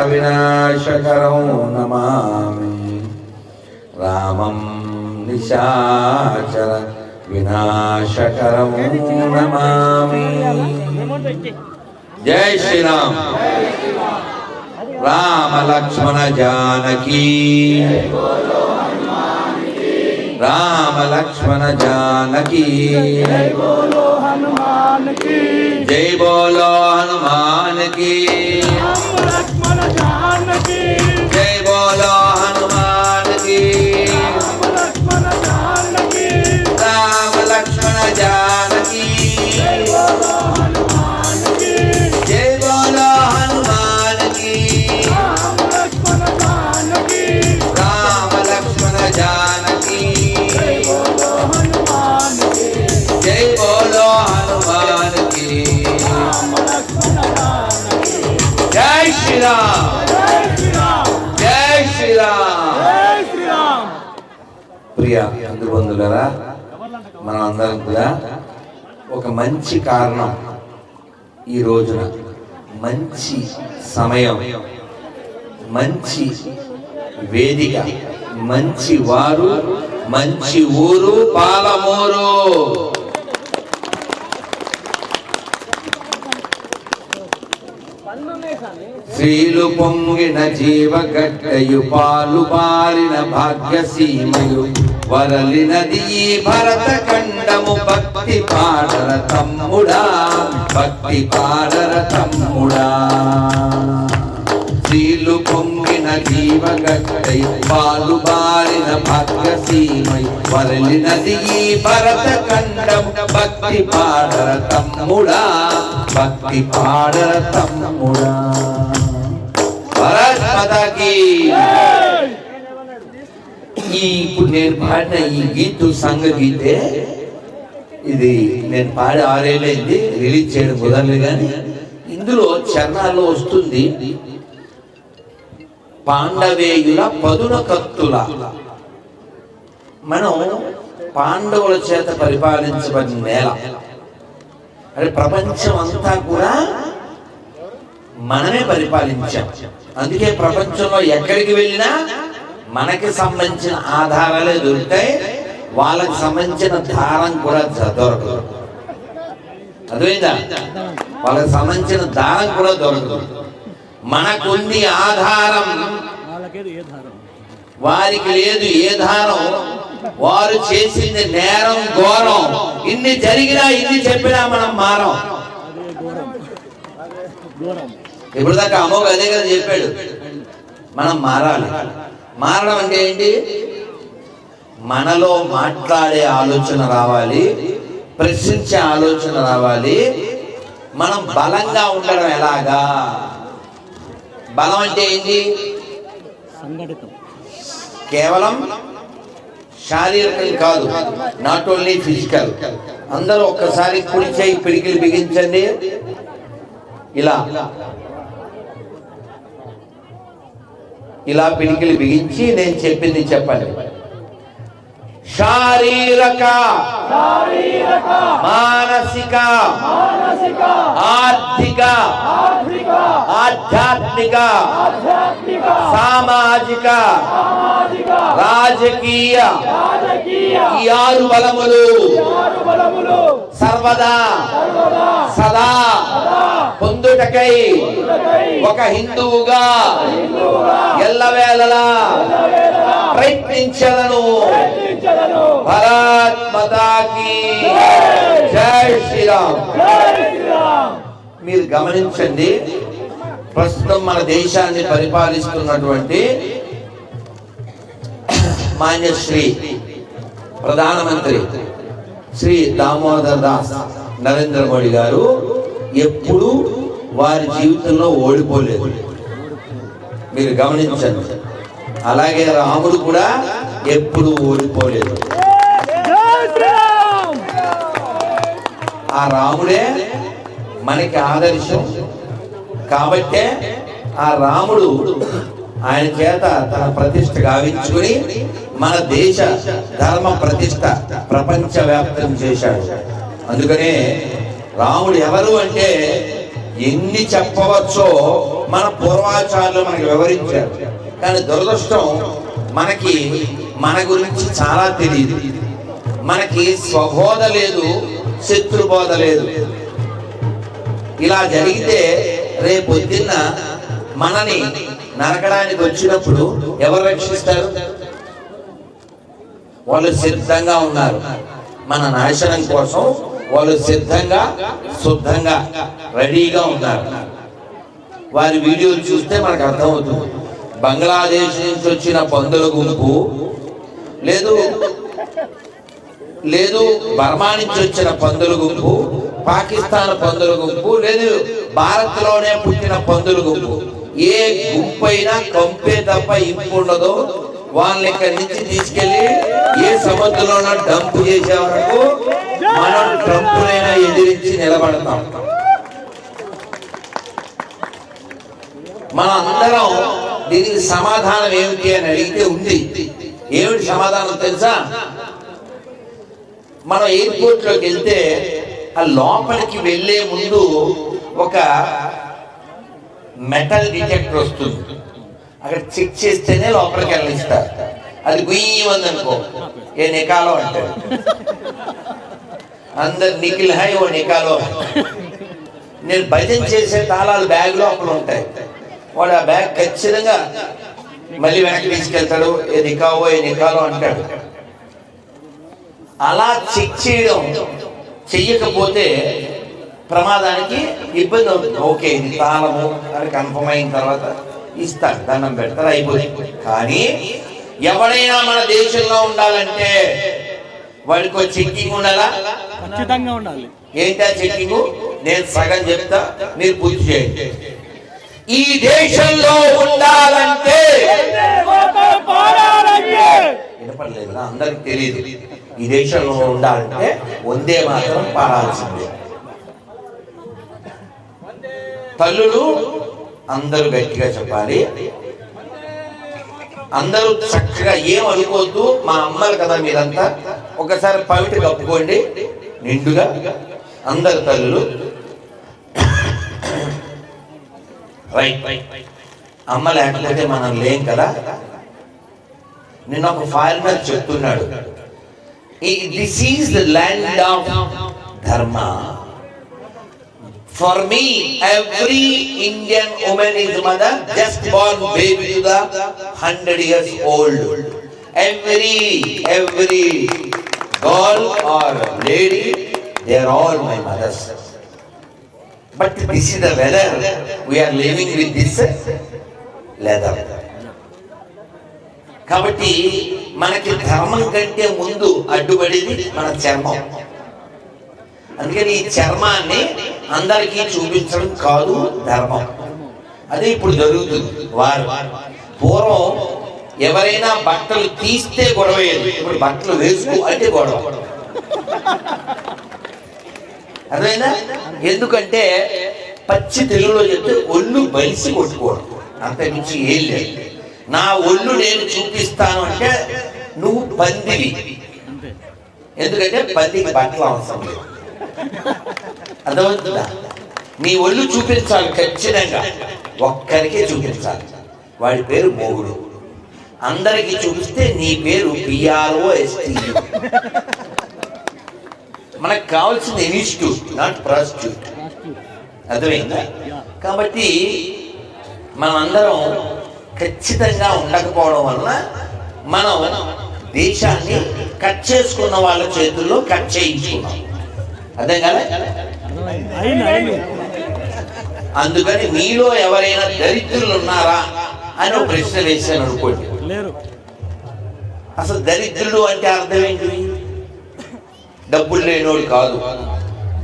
వినాశకరం నమామి రామం నిశాచర వినాశకరం నమామి. జై శ్రీరామ్. రామ లక్ష్మణ జానకి, రామ లక్ష్మణ జానకి, జై బోలో హనుమాన్ కి, జై బోలో హనుమాన్ కి, లక్ష్మణ జానకి, జై బోలో హనుమాన్ కి, లక్ష్మణ జానకి, రామ లక్ష్మణ జానకి, జై బోలో హనుమాన్ కి, జై బోలో హనుమాన్ కి, రామ లక్ష్మణ జానకి, రామ లక్ష్మణ జానకి, జై బోలో హనుమాన్ కి, జై బోలో హనుమాన్ కి, రామ లక్ష్మణ జానకి. జై శ్రీరామ్, జై శ్రీరామ్, జై శ్రీరామ్, జై శ్రీరామ్. ప్రియ బంధువులారా, మనం అందరం కూడా ఒక మంచి కారణం, ఈ రోజున మంచి సమయం, మంచి వేదిక, మంచి వారు, మంచి ఊరు పాలమూరు. శ్రీలు పొంగిన జీవగడ్డయు పాలు పాలిన భాగ్యసీమయు వరలినది ఈ భరత ఖండము. భక్తి పాడర తమ్ముడా, భక్తి పాడర తమ్ముడా. శ్రీలు పొంగిన జీవగడ్డయు పాలు పాలిన భాగ్యసీమయు వరలినది ఈ భరత ఖండము. భక్తి పాడర తమ్ముడా, భక్తి పాడర తమ్ముడా. భారత్ మాతాకి. ఇప్పుడు నేను పాడిన ఈ గీతు సంఘ గీతే, ఇది నేను పాడి 6 ఏళ్ళైంది, రిలీజ్ చేయడం కుదరలేదు. కానీ ఇందులో చరణాల్లో వస్తుంది, పాండవేయుల పదున కత్తుల. మనం పాండవుల చేత పరిపాలించబడిన నేల, అంటే ప్రపంచం అంతా కూడా మనమే పరిపాలించాం. అందుకే ప్రపంచంలో ఎక్కడికి వెళ్ళినా మనకి సంబంధించిన ఆధారాలే దొరుకుతాయి, వాళ్ళకి సంబంధించిన దారం కూడా దొరకదు. అర్థమైందా? వాళ్ళకి సంబంధించిన దారం కూడా దొరకదు. మనకుంది ఆధారం, వారికి లేదు ఏ దారం. వారు చేసింది నేరం, ఘోరం. ఇన్ని జరిగినా, ఇన్ని చెప్పినా మనం మారం. ఇప్పుడు దాకా అమోఘ అదే కదా చెప్పాడు, మనం మారాలి. మారడం అంటే ఏంటి? మనలో మాట్లాడే ఆలోచన రావాలి, ప్రశ్నించే ఆలోచన రావాలి. మనం బలంగా ఉండడం ఎలాగా? బలం అంటే ఏంటి? కేవలం శారీరకం కాదు, నాట్ ఓన్లీ ఫిజికల్. అందరూ ఒక్కసారి కుడి చేయి పిడికిలు బిగించండి. ఇలా ఇలా పిడికిలు బిగించి నేను చెప్పింది చెప్పండి. శారీరక, మానసిక, ఆర్థిక, ఆధ్యాత్మిక, సామాజిక, రాజకీయ, ఈ 6 బలములు సర్వదా సదా పొందుటకై ఒక హిందువుగా ఎల్లవేళలా ప్రయత్నించలను. భారత్ మాతాకి జై శ్రీరామ్. మీరు గమనించండి, ప్రస్తుతం మన దేశాన్ని పరిపాలిస్తున్నటువంటి మాన్యశ్రీ ప్రధానమంత్రి శ్రీ దామోదర్ దాస్ నరేంద్ర మోడీ గారు ఎప్పుడు వారి జీవితంలో ఓడిపోలేదు. మీరు గమనించండి. అలాగే రాముడు కూడా ఎప్పుడు ఓడిపోలేదు. ఆ రాముడే మనకి ఆదర్శం. కాబట్టే ఆ రాముడు ఆయన చేత తన ప్రతిష్ట గావించుకుని మన దేశ ధర్మ ప్రతిష్ట ప్రపంచ వ్యాప్తం చేశాడు. అందుకనే రాముడు ఎవరు అంటే ఎన్ని చెప్పవచ్చో మన పూర్వాచారులు మనకి వివరించారు. కానీ దురదృష్టం మనకి మన గురించి చాలా తెలియదు. మనకి స్వబోధ లేదు, శత్రుబోధ లేదు. ఇలా జరిగితే రేపొద్దున్న మనని నరకడానికి వచ్చినప్పుడు ఎవరు రక్షిస్తారు? వాళ్ళు సిద్ధంగా ఉన్నారు. మన నాశనం కోసం వాళ్ళు సిద్ధంగా శుద్ధంగా రెడీగా ఉన్నారు. వారి వీడియోలు చూస్తే మనకు అర్థమవుతుంది. బంగ్లాదేశ్ నుంచి వచ్చిన పందుల గుంపు లేదు బర్మా నుంచి వచ్చిన పందుల గుంపు, పాకిస్తాన్ పందుల గుంపు, లేదు భారత్లోనే పుట్టిన పందుల గుంపు. ఏ గుంపు అయినా కంపే తప్ప ఇంపు ఉండదు. వాళ్ళని ఇక్కడి నుంచి తీసుకెళ్లి ఏ సముద్రంలో డంప్ చేసే వరకు మనం ట్రంప్నైనా ఎదిరించి నిలబడతాం. మన అందరం దీనికి సమాధానం ఏమిటి అని అడిగితే ఉంది. ఏమిటి సమాధానం తెలుసా? మనం ఎయిర్పోర్ట్ లోకి వెళ్తే ఆ లోపలికి వెళ్లే ముందు ఒక మెటల్ డిటెక్టర్ వస్తుంది. అక్కడ చెక్ చేస్తేనే లోపలికి వెళ్ళిస్తారు. అది గుయ్యమంది అనుకో, ఏ నికాలో అంటారు. అందరు నిఖిల్ హై ఓ నికాలో. నేను భజన చేసే తాళాలు బ్యాగ్ లోపల ఉంటాయి. వాడు ఆ బ్యాగ్ ఖచ్చితంగా మళ్ళీ వెనక్కి తీసుకెళ్తాడు. ఏ నికావో ఏ నికాలో అంటాడు. అలా చెక్ చేయడం చెయ్యకపోతే ప్రమాదానికి ఇబ్బంది అవుతుంది. ఓకే ఇది తాళము అని కన్ఫర్మ్ అయిన తర్వాత ఇస్తారు, దండం పెడతారు, అయిపోతుంది. కానీ ఎవడైనా మన దేశంలో ఉండాలంటే వాడికి చెక్కింగ్ ఉండాలా? ఖచ్చితంగా ఉండాలి. ఏంటా చెక్కింగ్? నేను సగం చెప్తా, మీరు పూర్తి చేయండి. ఈ దేశంలో ఉండాలంటే వినపడలేదు, అందరికి తెలియదు. ఈ దేశంలో ఉండాలంటే వందే మాత్రం పాడాల్సిందే. తల్లులు అందరూ గట్టిగా చెప్పాలి. అందరూ చక్కగా ఏం అనుకోవద్దు. మా అమ్మలు కదా మీరంతా, ఒకసారి పవిట కప్పుకోండి నిండుగా. అందరు తల్లులు రైట్. అమ్మ లేకపోతే మనం లేం కదా. నిన్న ఒక ఫారినర్ చెప్తున్నాడు, this is the land of ధర్మ. For me, every Indian woman is mother, just born baby to the 100 years old. Every girl or lady, they are all my mothers. But this is the weather. We are living with this leather. కాబట్టి మనకి ధర్మం కంటే ముందు అడ్డుపడేది మన చర్మం. అందుకని ఈ చర్మాన్ని అందరికీ చూపించడం కాదు ధర్మం. అదే ఇప్పుడు జరుగుతుంది. వారు పూర్వం ఎవరైనా బట్టలు తీస్తే గొడవయ్యేది, ఇప్పుడు బట్టలు వేసుకో అంటే గొడవ. అదేనా? ఎందుకంటే పచ్చి తెలుగులో చెప్తే ఒళ్ళు బలిసి కొట్టుకోవడం, అంత మించి ఏం లేదు. నా ఒళ్ళు నేను చూపిస్తాను అంటే నువ్వు పందివి. ఎందుకంటే పందికి బట్టలు అవసరం లేదు. అర్థమవుతుందా? నీ ఒళ్ళు చూపించాలి ఖచ్చితంగా. ఒక్కరికే చూపించాలి, వాడి పేరు మొగుడు. అందరికి చూపిస్తే నీ పేరు PROST. మనకు కావాల్సిన ఇన్స్టిట్యూట్, నాట్ ప్రాస్టిట్యూట్. అర్థమైందా? కాబట్టి మనందరం ఖచ్చితంగా ఉండకపోవడం వలన మనం దేశాన్ని కట్ చేసుకున్న వాళ్ళ చేతుల్లో కట్ చేయించుకున్నాం. అర్థం కదా? అందుకని మీలో ఎవరైనా దరిద్రులు ఉన్నారా అని ఒక ప్రశ్న వేసాను అనుకోండి. అసలు దరిద్రుడు అంటే అర్థం ఏంటి? డబ్బులు లేనివాడు కాదు.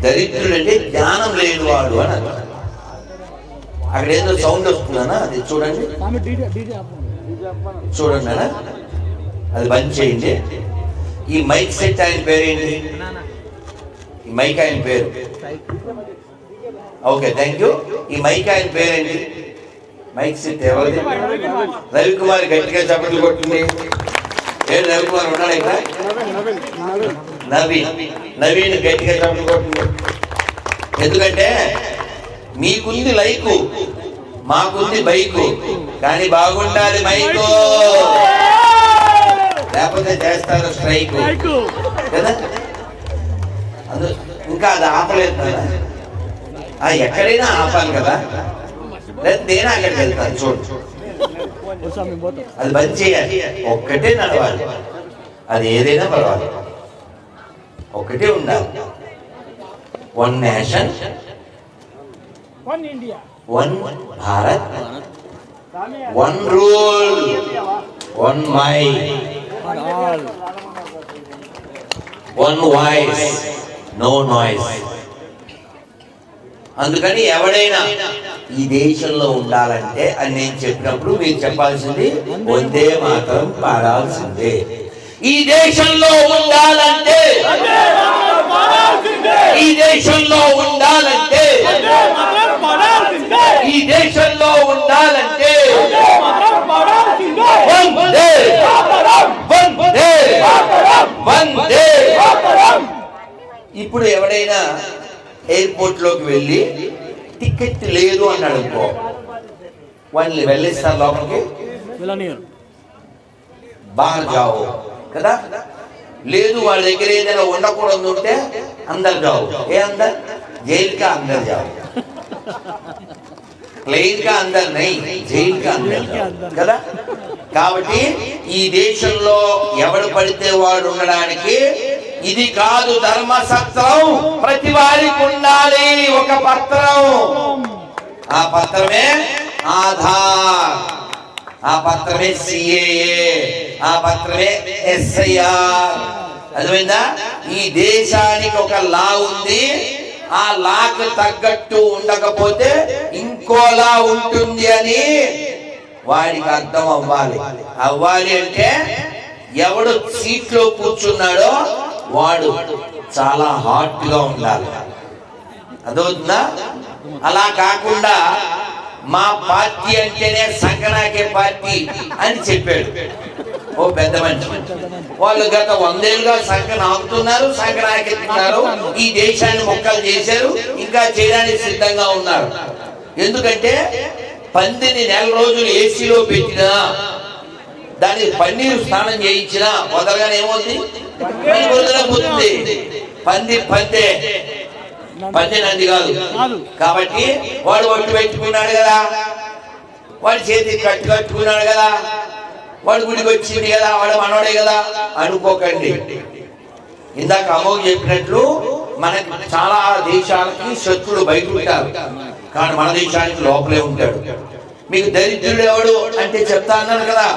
దరిద్రుడు అంటే జ్ఞానం లేనివాడు అని అర్థం. అక్కడ ఏదో సౌండ్ వస్తుందనా, అది చూడండి చూడండి అనా, అది బంద్ చేయండి. ఈ మైక్ సెట్ ఆయన పేరేంటి? ఈ మైక్ ఆయన పేరు, ఓకే థ్యాంక్ యూ. ఈ మైక్ ఆయన పేరేంటి? మైక్ సెట్ ఎవరిది? రవికుమార్. గట్టిగా చప్పట్లు కొట్టింది. పేరు రవికుమార్ ఉన్నాడు ఇక్కడ? నవీన్ గట్టిగా చప్పట్లు కొట్టింది. ఎందుకంటే మీకుంది లైకు, మాకుంది బైకు, కానీ బాగుండాలి మైకు, లేకపోతే చేస్తారు స్ట్రైక్ కదా. ఇంకా అది ఆపలేదు కదా, ఎక్కడైనా ఆపాలి కదా. లేదా నేను అక్కడికి వెళ్తాను చూడు, అది బంద్ చేయాలి, ఒక్కటే నడవాలి, అది ఏదైనా పర్వాలేదు, ఒక్కటే ఉండాలి. One nation, one Bharat, one rule, one mind, one voice, no noise. అందుకని ఎవడైనా ఈ దేశంలో ఉండాలంటే అని నేను చెప్పినప్పుడు మీరు చెప్పాల్సింది వందే మాతరం పాడాల్సిందే. ఈ దేశంలో ఉండాలంటే, ఈ దేశంలో ఉండాలంటే, ఈ దేశంలో ఉండాలంటే వందే వందే వందే. ఇప్పుడు ఎవడైనా ఎయిర్పోర్ట్ లోకి వెళ్ళి టికెట్ లేదు అన్నాడు అనుకో, వాళ్ళని వెళ్ళిస్తారు లోపలికి, బాగా జావు కదా. లేదు వాళ్ళ దగ్గర ఏదైనా ఉండకూడదు ఉంటే అందరు జావు. ఏ అందరు జైలు కా అందరు జావు, ప్లేన్ కా అందరు నై, జైలు కా అందరు కదా. కాబట్టి ఈ దేశంలో ఎవడు పడితే వాడు ఉండడానికి ఇది కాదు ధర్మసత్రం. ప్రతి వారికి ఉండాలి ఒక పత్రం, ఆ పత్రమే ఆధార్, ఆ పత్రమే సిఏఏ, ఆ పత్రమే ఎస్ఐఆర్. అర్థమైందా? ఈ దేశానికి ఒక లా ఉంది, ఆ లాకు తగ్గట్టు ఉండకపోతే ఇంకోలా ఉంటుంది అని వాడికి అర్థం అవ్వాలి. అవ్వాలి అంటే ఎవడు సీట్లో కూర్చున్నాడో వాడు చాలా హాట్ గా ఉండాలి. అదవుతుందా? అలా కాకుండా మా పార్టీ అంటేనే సంకనాకే పార్టీ అని చెప్పాడు ఓ పెద్ద మనిషి. వాళ్ళు గత 100 ఏళ్ళుగా సంకన ఆపుతున్నారు, సంకనాకెత్తున్నారు, ఈ దేశాన్ని మొక్కలు చేశారు, ఇంకా చేయడానికి సిద్ధంగా ఉన్నారు. ఎందుకంటే పందిని నెల రోజులు ఏసీలో పెట్టినా, దానికి పన్నీరు స్నానం చేయించినా మొదలుగానే ఏమవుతుంది, పోతుంది. పంది పందే, పంది నంది కాదు. కాబట్టి వాడు ఒట్టు పెట్టుకున్నాడు కదా, వాడి చేతికి కట్టు కట్టుకున్నాడు కదా, వాడు గుడికి వచ్చింది కదా, వాడు మనోడే కదా అనుకోకండి. ఇందాక అమ్మకు చెప్పినట్లు మనకి చాలా దేశాలకి శత్రుడు బయట ఉంటారు, కానీ మన దేశానికి లోపలే ఉంటాడు. మీకు దరిద్రుడు ఎవడు అంటే చెప్తా అన్నాను కదా,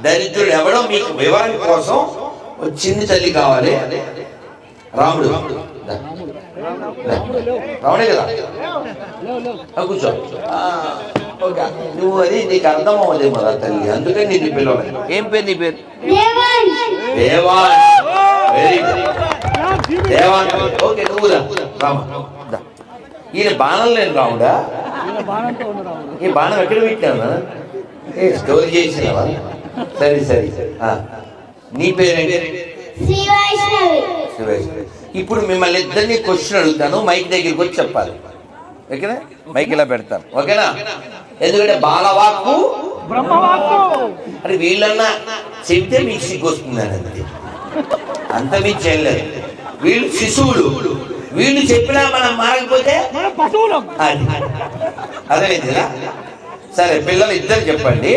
దరిద్రుడు ఎవడో మీకు వివరణ కోసం చిన్ని తల్లి కావాలి. రాముడు రాముడే కదా, కూర్చో. నువ్వు అది నీకు అర్థం అవ్వదే కదా తల్లి, అందుకని నేను పిలవాలి. ఏం పేరు నీ పేరు? Devan. Very good Devan. Okay నువ్వు రామ. ఈయన బాణం లేని రాముడా? ఈ బాణం ఎక్కడ పెట్టాను? ఏ స్టోరీ చేసినావా? సరే సరే. నీ పేరేంటి? ఇప్పుడు మిమ్మల్ని ఇద్దరిని క్వశ్చన్ అడుగుతాను, మైక్ దగ్గరికి వచ్చి చెప్పాలి. ఓకేనా? మైక్ ఇలా పెడతాను, ఓకేనా? ఎందుకంటే బాలవాక్కు అది వీళ్ళన్నా చెబితే మీకు సిగ్గు వస్తుందని, అంతే, అంత మీకు చేయలేదు. వీళ్ళు శిశువులు, వీళ్ళు చెప్పినా మనం మారకపోతే అదేంటిదా? సరే పిల్లలు ఇద్దరు చెప్పండి,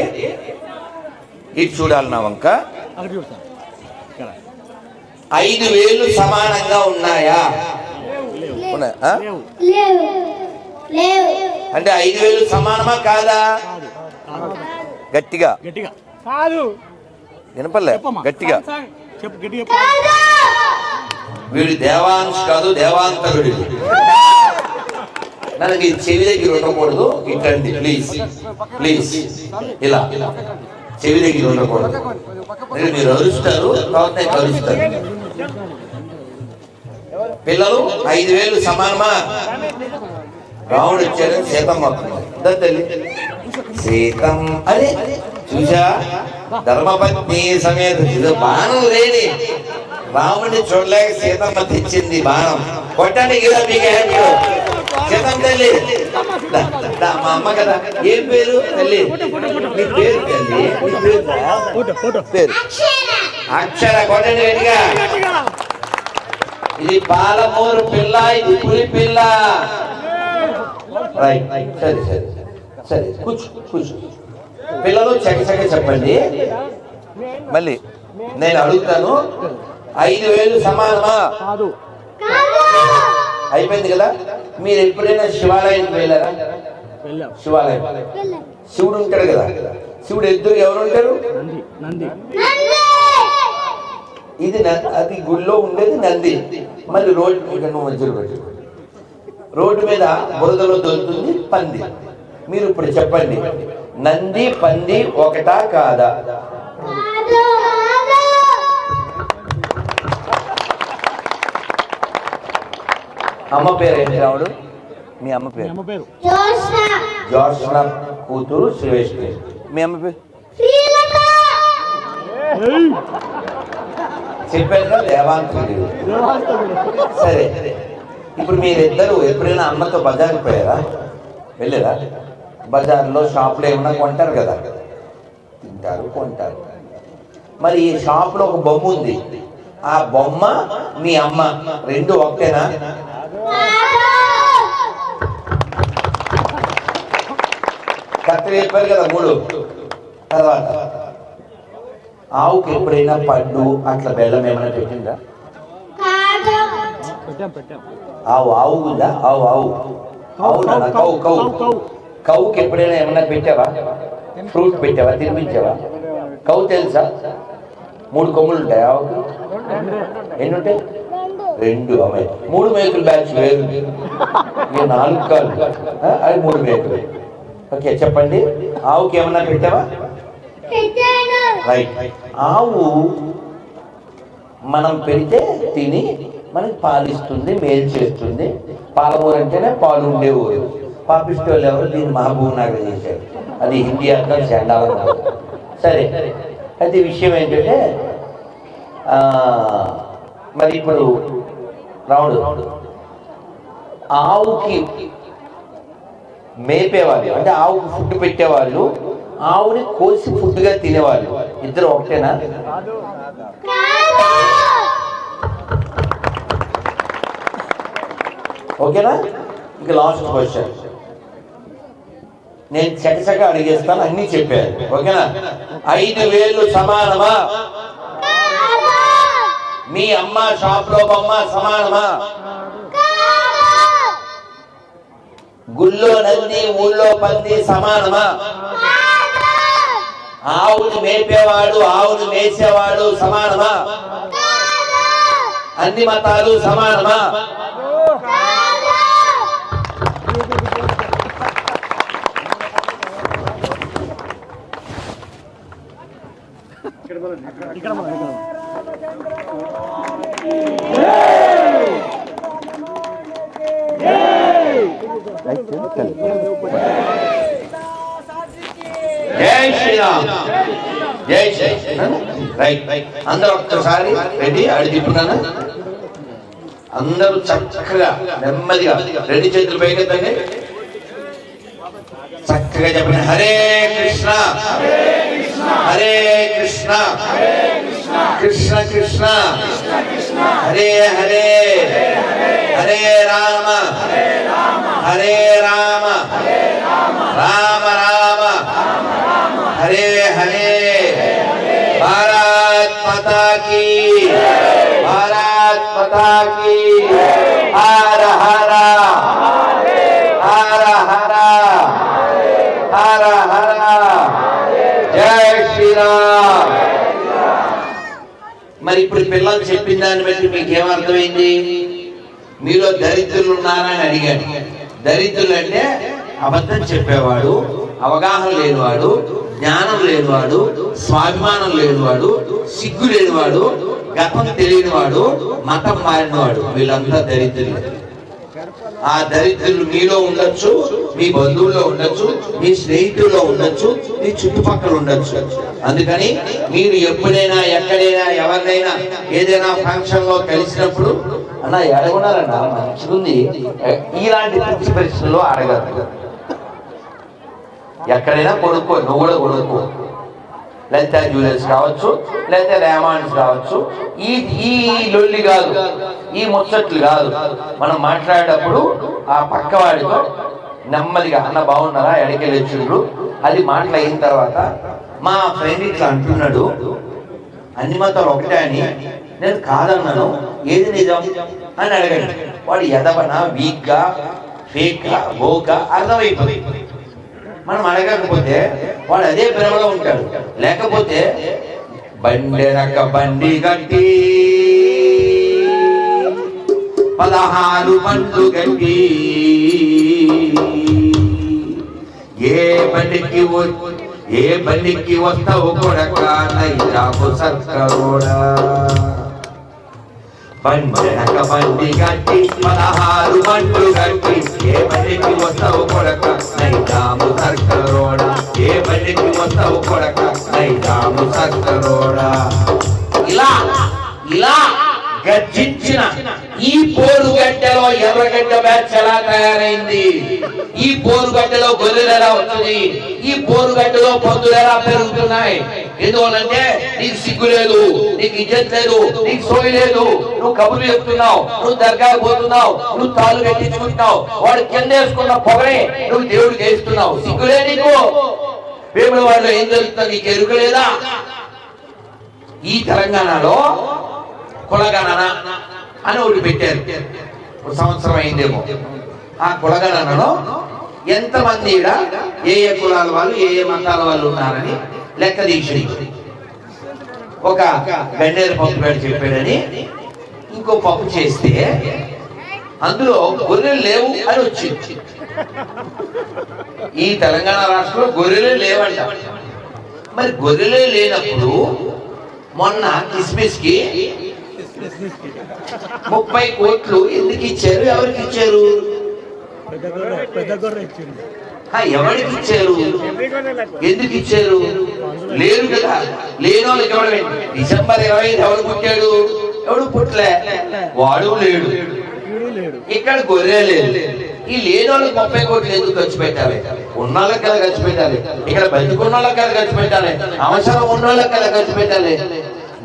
ఇటు చూడాలి నా వంక. 5 వేళ్ళు సమానంగా ఉన్నాయా? అంటే 5 వేలు సమానమా కాదా? గట్టిగా వినపల్లే, గట్టిగా. వీడు దేవాంశ్ కాదు, దేవాంతరుడు. మనకి చెవి దగ్గర ఉండకూడదు, ఇట్లాంటి ప్లీజ్ ప్లీజ్, ఇలా చెవి దగ్గర ఉండకూడదు. మీరు అరుస్తారు, తర్వాత కలుస్తారు. పిల్లలు 5 వేలు సమానమా? రాముడు వచ్చాడు, సీతమ్మ తల్లి సీతం. అరే చూసా, ధర్మపత్ని సమేత బాణం లేని రాముడిని చూడలేక సీతమ్మ తెచ్చింది బాణం. కొట్టండి కదా మీకు. చేద్దాం తల్లి. మా అమ్మ కదా. ఏం పేరు తల్లి? నీ పేరు తల్లి, పేరు అక్షర. కొట్టండి గట్టిగా. ఇది పాలమూరు పిల్ల, ఇది పులి పిల్ల. రైట్, సరే సరే సరే, కూర్చో కూర్చో. పిల్లలు చకచక చెప్పండి. మళ్ళీ నేను అడుగుతాను, 5,000 సమానమా? అయిపోయింది కదా. మీరు ఎప్పుడైనా శివాలయానికి వెళ్ళారా? శివాలయం, శివుడు ఉంటాడు కదా. శివుడు ఎదురు ఎవరు ఉంటారు? ఇది అది గుళ్ళో ఉండేది నంది. మళ్ళీ రోడ్డు మధ్యలో పెట్టి రోడ్డు మీద బురదలో దొరుకుతుంది పంది. మీరు ఇప్పుడు చెప్పండి, నంది పంది ఒకటా కాదా? అమ్మ పేరు ఏంటి రావుడు? మీ అమ్మ పేరు? జోష్న కూతురు శ్రీవేష్ణి. మీ అమ్మ పేరు? చెప్పారు కదా, దేవాంతుడు. సరే, ఇప్పుడు మీరిద్దరు ఎప్పుడైనా అమ్మతో బజార్కి పోయారా? వెళ్ళారా? బజార్లో షాప్లో ఏమన్నా కొంటారు కదా, తింటారు కొంటారు. మరి ఈ షాప్లో ఒక బొమ్మ ఉంది. ఆ బొమ్మ మీ అమ్మ రెండు ఒకటేనా? కరెక్ట్ చెప్పారు కదా, 3. తర్వాత ఆవుకి ఎప్పుడైనా పడ్డు అట్లా బెల్లం ఏమైనా పెట్టిందా? ఆవు ఉందా? అవునా? కౌకి ఎప్పుడైనా ఏమన్నా పెట్టావా? ఫ్రూట్ పెట్టావా? తినిపించావా? కౌ తెలుసా? 3 కొమ్ములు ఉంటాయి ఆవుకి. ఎన్ని ఉంటాయి? 2. అమ్మాయి 3 మేకులు బ్యాచ్ వేరు. ఇక 4 కాళ్ళు, అది 3 మేకులు. ఓకే, చెప్పండి, ఆవుకి ఏమన్నా పెట్టావా? రైట్. ఆవు మనం పెడితే తిని మనకి పాలిస్తుంది, మేలు చేస్తుంది. పాలమూరు అంటేనే పాలు ఉండే ఊరు. పాపిస్ట్ వాళ్ళు ఎవరు దీన్ని మహబూబ్ నగర్ చేశారు. అది హిందీ అర్థం చండాలం. సరే, అయితే విషయం ఏంటంటే, మరి ఇప్పుడు రావుడు ఆవుకి మేపేవాళ్ళు, అంటే ఆవుకి ఫుడ్ పెట్టేవాళ్ళు, ఆవుని కోసి ఫుడ్గా తినేవాళ్ళు. ఇద్దరు ఒకటేనా? ఓకేనా? ఇక లాస్ట్ క్వశ్చన్ నేను చకచక అడిగేస్తాను, అన్ని చెప్పాను. ఓకేనా? 5,000 సమానమా? మీ అమ్మ షాప్ లో బొమ్మ సమానమా? గుళ్ళో నంది ఊళ్ళో పంది సమానమా? ఆవును మేపేవాడు ఆవును మేసేవాడు సమానమా? అన్ని మతాలు సమానమా? జై శ్రీరామ్, జై శ్రీరామ్. రైట్, అందరూ ఒక్కసారి రెడీ. అడిగిపోయినా అందరూ చక్కగా నెమ్మదిగా 2 చేతులు పైకెత్తండి. చక్కగా చెప్పండి, హరే కృష్ణ హరే కృష్ణ కృష్ణ కృష్ణ హరే హరే హరే రామ హరే రామ రామ రామ హరే హరే. భారత్ మాతా కీ, భారత్ మాతా కీ. హర హర హర హర హర హర. జై శ్రీరామ్. మరి ఇప్పుడు పిల్లలు చెప్పిన దాన్ని బట్టి మీకు ఏమర్థమైంది? మీలో దరిద్రులు ఉన్నారా అని అడిగాను. దరిద్రులు అంటే అబద్ధం చెప్పేవాడు, అవగాహన లేనివాడు, జ్ఞానం లేనివాడు, స్వాభిమానం లేనివాడు, సిగ్గు లేనివాడు, గతం తెలియనివాడు, మతం మారినవాడు. వీళ్ళంతా దరిద్రులు. ఆ దరిద్రులు మీలో ఉండొచ్చు, మీ బంధువుల్లో ఉండొచ్చు, మీ స్నేహితుల్లో ఉండొచ్చు, మీ చుట్టుపక్కల ఉండొచ్చు. అందుకని మీరు ఎప్పుడైనా ఎక్కడైనా ఎవరినైనా ఏదైనా ఫంక్షన్ లో కలిసినప్పుడు అన్న ఎడగొన్నారన్న మంచిగుంది, ఇలాంటి పిచ్చి ప్రశ్నలు అడగదు. ఎక్కడైనా కొనుక్కో, నువ్వు కూడా కొనుక్కో. లలితా జ్యువెలర్స్ కావచ్చు, లేకపోతే రేమాండ్స్ కావచ్చు. ఈ లొల్లి కాదు, ఈ ముచ్చట్లు కాదు. మనం మాట్లాడేటప్పుడు ఆ పక్కవాడితో నెమ్మదిగా అన్న బాగున్నారా, ఎడకెళ్ళి వచ్చిండ్రు, అది మాటలు అయిన తర్వాత మా ఫ్రెండ్ ఇట్లా అంటున్నాడు, అన్ని మతాలు ఒకటే అని నేను కాదన్నాను, ఏది నిజం అని అడగండి. వాడు ఎదవనా, వీక్గా, ఫేక్గా, బోగ్గా అర్థమైపోయింది. మనం అడగకపోతే వాడు అదే ప్రేమలో ఉంటాడు. లేకపోతే బండెనక బండి గట్టి 16 బండ్లు గట్టి ఏ బండికి వస్తావు కొడక నైజాము సర్కరోడా. బండెనక బండి గట్టి 16 బండ్లు గట్టి ఏ బండికి వస్తావు కొడక నైజాము సర్కరోడా. ఏ బండికి వస్తావు కొడక నైజాము సర్కరోడా. ఇలా ఇలా గర్జించిన ఈ పోరుగడ్డలో ఎర్రగడ్డ బ్యాచ్ ఎలా తయారైంది, ఈ పోరుగడ్డలో గొర్రెలు ఎలా వచ్చింది, ఈ పోరుగడ్డలో పందులు ఎలా పెరుగుతున్నాయి. ఎందువల్లంటే నీకు సిగ్గు లేదు, నీకు ఇజ్జత్ లేదు, నీకు సోయి లేదు. నువ్వు కబుర్లు చెప్తున్నావు, నువ్వు దర్గాకు పోతున్నావు, నువ్వు తాళ్ళు కట్టించుకుంటున్నావు, వాడు కింద వేసుకున్న పొగనే నువ్వు దేవుడికి వేస్తున్నావు. సిగ్గులే నీకు? వేముల వాడిలో ఏం జరుగుతుంది నీకు ఎరుకలేదా? ఈ తెలంగాణలో కులగణన అని ఒకటి పెట్టారు, ఒక సంవత్సరం అయిందేమో. ఆ కులగణనలో ఎంతమంది ఏ ఏ కులాల వాళ్ళు, ఏ ఏ మతాల వాళ్ళు ఉన్నారని లెక్క తీసి ఒక గన్నేరు పప్పు గారు చెప్పాడని ఇంకో పప్పు చేస్తే అందులో గొర్రెలు లేవు అని వచ్చింది. ఈ తెలంగాణ రాష్ట్రంలో గొర్రెలే లేవంట. మరి గొర్రెలే లేనప్పుడు మొన్న కిస్మిస్ కి 30 కోట్లు ఎందుకు ఇచ్చారు? ఎవరికి ఇచ్చారు? ఎవరికి ఇచ్చారు? ఎందుకు ఇచ్చారు? లేరు కదా. లేని వాళ్ళకి ఎవరు? డిసెంబర్ 25 ఎవడు పుట్టాడు? ఎవడు పుట్టలే, వాడు లేడు. ఇక్కడ గొర్రె లేదు. ఈ లేని వాళ్ళకి 30 కోట్లు ఎందుకు ఖర్చు పెట్టాలి? ఉన్న వాళ్ళకి కదా ఖర్చు పెట్టాలి. ఇక్కడ బతుకున్న వాళ్ళకి కదా ఖర్చు పెట్టాలి. అవసరం ఉన్న వాళ్ళకి కదా ఖర్చు పెట్టాలి.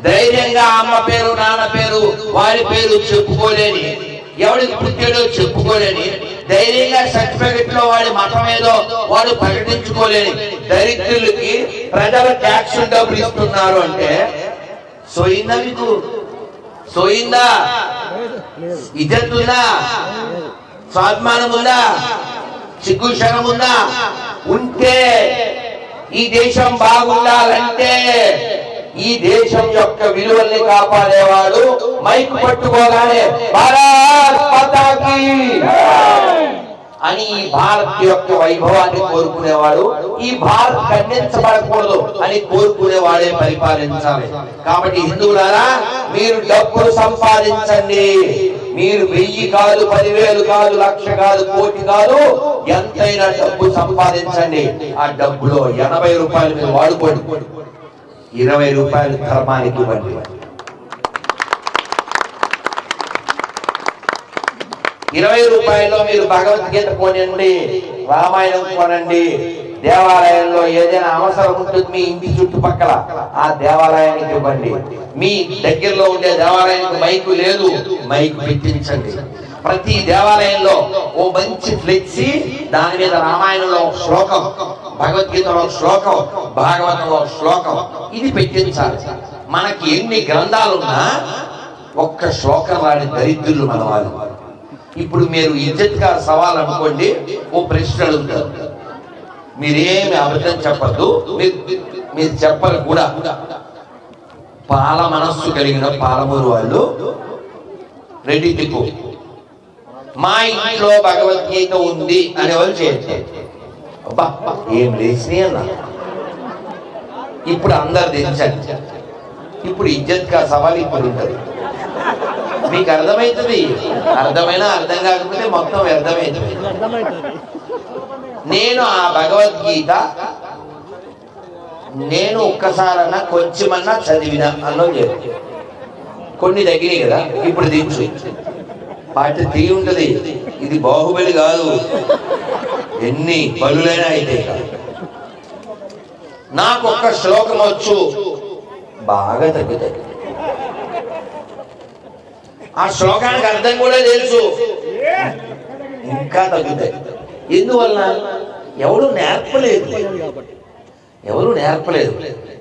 ధైర్యంగా అమ్మ పేరు, నాన్న పేరు, వారి పేరు చెప్పుకోలేని, ఎవడికి పుట్టాడో చెప్పుకోలేని, ధైర్యంగా సర్టిఫికెట్ లో వాడి మతం ఏదో వాడు ప్రకటించుకోలేని దరిద్రులకి ప్రజల ట్యాక్స్ డబ్బులు ఇస్తున్నారు అంటే సోయిందా? మీకు సోయిందా? ఇజ్జత్ ఉందా? స్వాభిమానం ఉందా? సిగ్గు శరం ఉందా? ఉంటే ఈ దేశం బాగుండాలంటే, ఈ దేశం యొక్క విలువల్ని కాపాడేవాడు మైక్ పట్టుకోగానే భారత్ మాతా కీ అని ఈ భారత్ యొక్క వైభవాన్ని కోరుకునేవాడు, ఈ భారత్ ఖండించబడకూడదు అని కోరుకునేవాడే పరిపాలించాలి. కాబట్టి హిందువులారా, మీరు డబ్బులు సంపాదించండి. మీరు 1000 కాదు, 10,000 కాదు, 1,00,000 కాదు, కోటి కాదు, ఎంతైనా డబ్బు సంపాదించండి. ఆ డబ్బులో 80 రూపాయలు మీరు వాడుకోండి, 20 రూపాయలు ధర్మానికి ఇవ్వండి. 20 రూపాయల్లో మీరు భగవద్గీత కొనండి, రామాయణం కొనండి. దేవాలయంలో ఏదైనా అవసరం ఉంటుంది మీ ఇంటి చుట్టుపక్కల, ఆ దేవాలయానికి ఇవ్వండి. మీ దగ్గరలో ఉండే దేవాలయానికి మైకు లేదు, మైకు పెట్టించండి. ప్రతి దేవాలయంలో ఓ మంచి ఫ్లెక్సీ, దాని మీద రామాయణంలో శ్లోకం, భగవద్గీతలో శ్లోకం, భాగవతంలో శ్లోకం, ఇది పెట్టించాలి. మనకి ఎన్ని గ్రంథాలున్నా ఒక్క శ్లోకం రాని దరిద్రులు మన వాళ్ళు. ఇప్పుడు మీరు ఇజ్జత్గా సవాల్ అనుకోండి, ఓ ప్రశ్న అడుగుతారు, మీరేమి అబద్ధం చెప్పద్దు, మీరు చెప్పరు కూడా. పాల మనస్సు కలిగిన పాలమూరు వాళ్ళు రెడ్డి తిప్పు, మా ఇంట్లో భగవద్గీత ఉంది అనే వాళ్ళు చేస్తారు. అబ్బా ఏం లేచి అన్న. ఇప్పుడు అందరు తెచ్చారు. ఇప్పుడు ఇజ్జత్గా సవాల్ ఇప్పుడు ఉంటుంది. మీకు అర్థమవుతుంది, అర్థమైనా అర్థం కాకపోతే మొత్తం వ్యర్థమవుతుంది. నేను ఆ భగవద్గీత నేను ఒక్కసారన్నా కొంచెమన్నా చదివినా అన్నో చెప్పు. కొన్ని తగ్గినాయి కదా, ఇప్పుడు దించు. పాట తీయి ఉంటది. ఇది బాహుబలి కాదు, ఎన్ని బలులైనా అయితే. నాకు ఒక్క శ్లోకం వచ్చు, బాగా తగ్గుతాయి. ఆ శ్లోకానికి అర్థం కూడా తెలుసు, ఇంకా తగ్గుతాయి. ఎందువల్ల? ఎవరు నేర్పలేదు.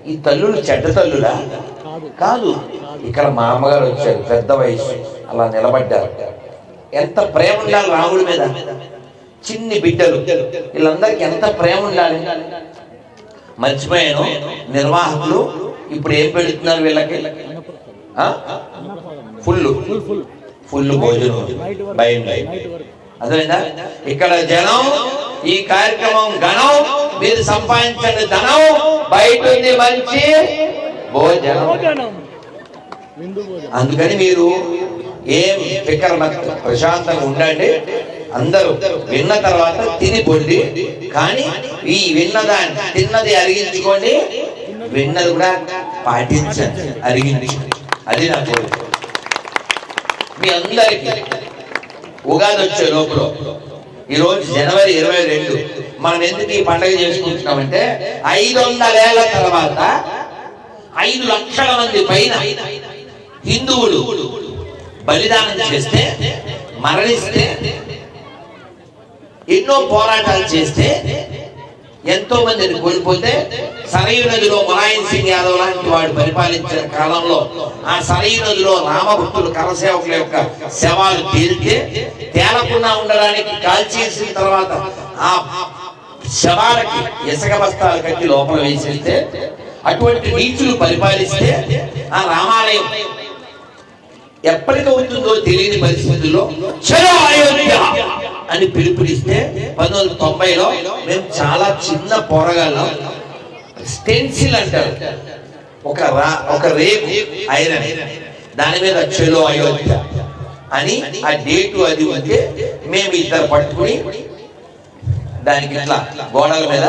ఈ తల్లులు చెడ్డ తల్లులా? కాదు. ఇక్కడ మా అమ్మగారు వచ్చారు, పెద్ద వయసు, అలా నిలబడ్డారు. ఎంత ప్రేమ ఉండాలి రాముడి మీద. చిన్ని బిడ్డలు, వీళ్ళందరికీ ఎంత ప్రేమ ఉండాలి. మర్చిపోయాను, నిర్వాహకులు ఇప్పుడు ఏం పెడుతున్నారు వీళ్ళకి? ఫుల్ భోజనం బయట. అదేనా? ఇక్కడ జనం, ఈ కార్యక్రమం గణం, మీరు సంపాదించండి ధనం, బయట ఉంది మంచి భోజనం. అందుకని మీరు ఏం ఫికర్ ప్రశాంతంగా ఉండండి. అందరూ విన్న తర్వాత తిని పొండి, కానీ ఈ విన్నదాన్ని తిన్నది అరిగించుకోండి, విన్నది కూడా పాటించండి, అరిగించండి. అది నా కోరిక. మీ అందరికీ ఉగాది వచ్చే లోపల, ఈరోజు జనవరి 22, మనం ఎందుకు ఈ పండుగ చేసుకుంటున్నామంటే 500 ఏళ్ల తర్వాత 5 లక్షల మంది పైన హిందువులు బలిదానం చేస్తే, మరణిస్తే, ఎన్నో పోరాటాలు చేస్తే, ఎంతో మందిని కోల్పోతే, సరయూ నదిలో ములాయం సింగ్ యాదవ్ లాంటి వాడు పరిపాలించిన కాలంలో ఆ సరయూ నదిలో రామభక్తులు కరసేవకుల యొక్క శవాలు తేలకుండా ఉండడానికి కాల్చేసిన తర్వాత ఆ శవాలకి ఇసుక బస్తాలు కట్టి లోపల వేసేస్తే, అటువంటి నీచులు పరిపాలిస్తే ఆ రామాలయం ఎప్పటికవుతుందో తెలియని పరిస్థితుల్లో చలో అయోధ్య అని పిలుపునిస్తే 1990లో మేము చాలా చిన్న పోరగాళ్ళం, స్టెన్సిల్ అంటారు, ఒక రేపు ఐరన్, దాని మీద చలో అయోధ్య అని ఆ డేటు అది ఉంటే మేము ఇద్దరు పట్టుకుని దానికి ఇట్లా గోడల మీద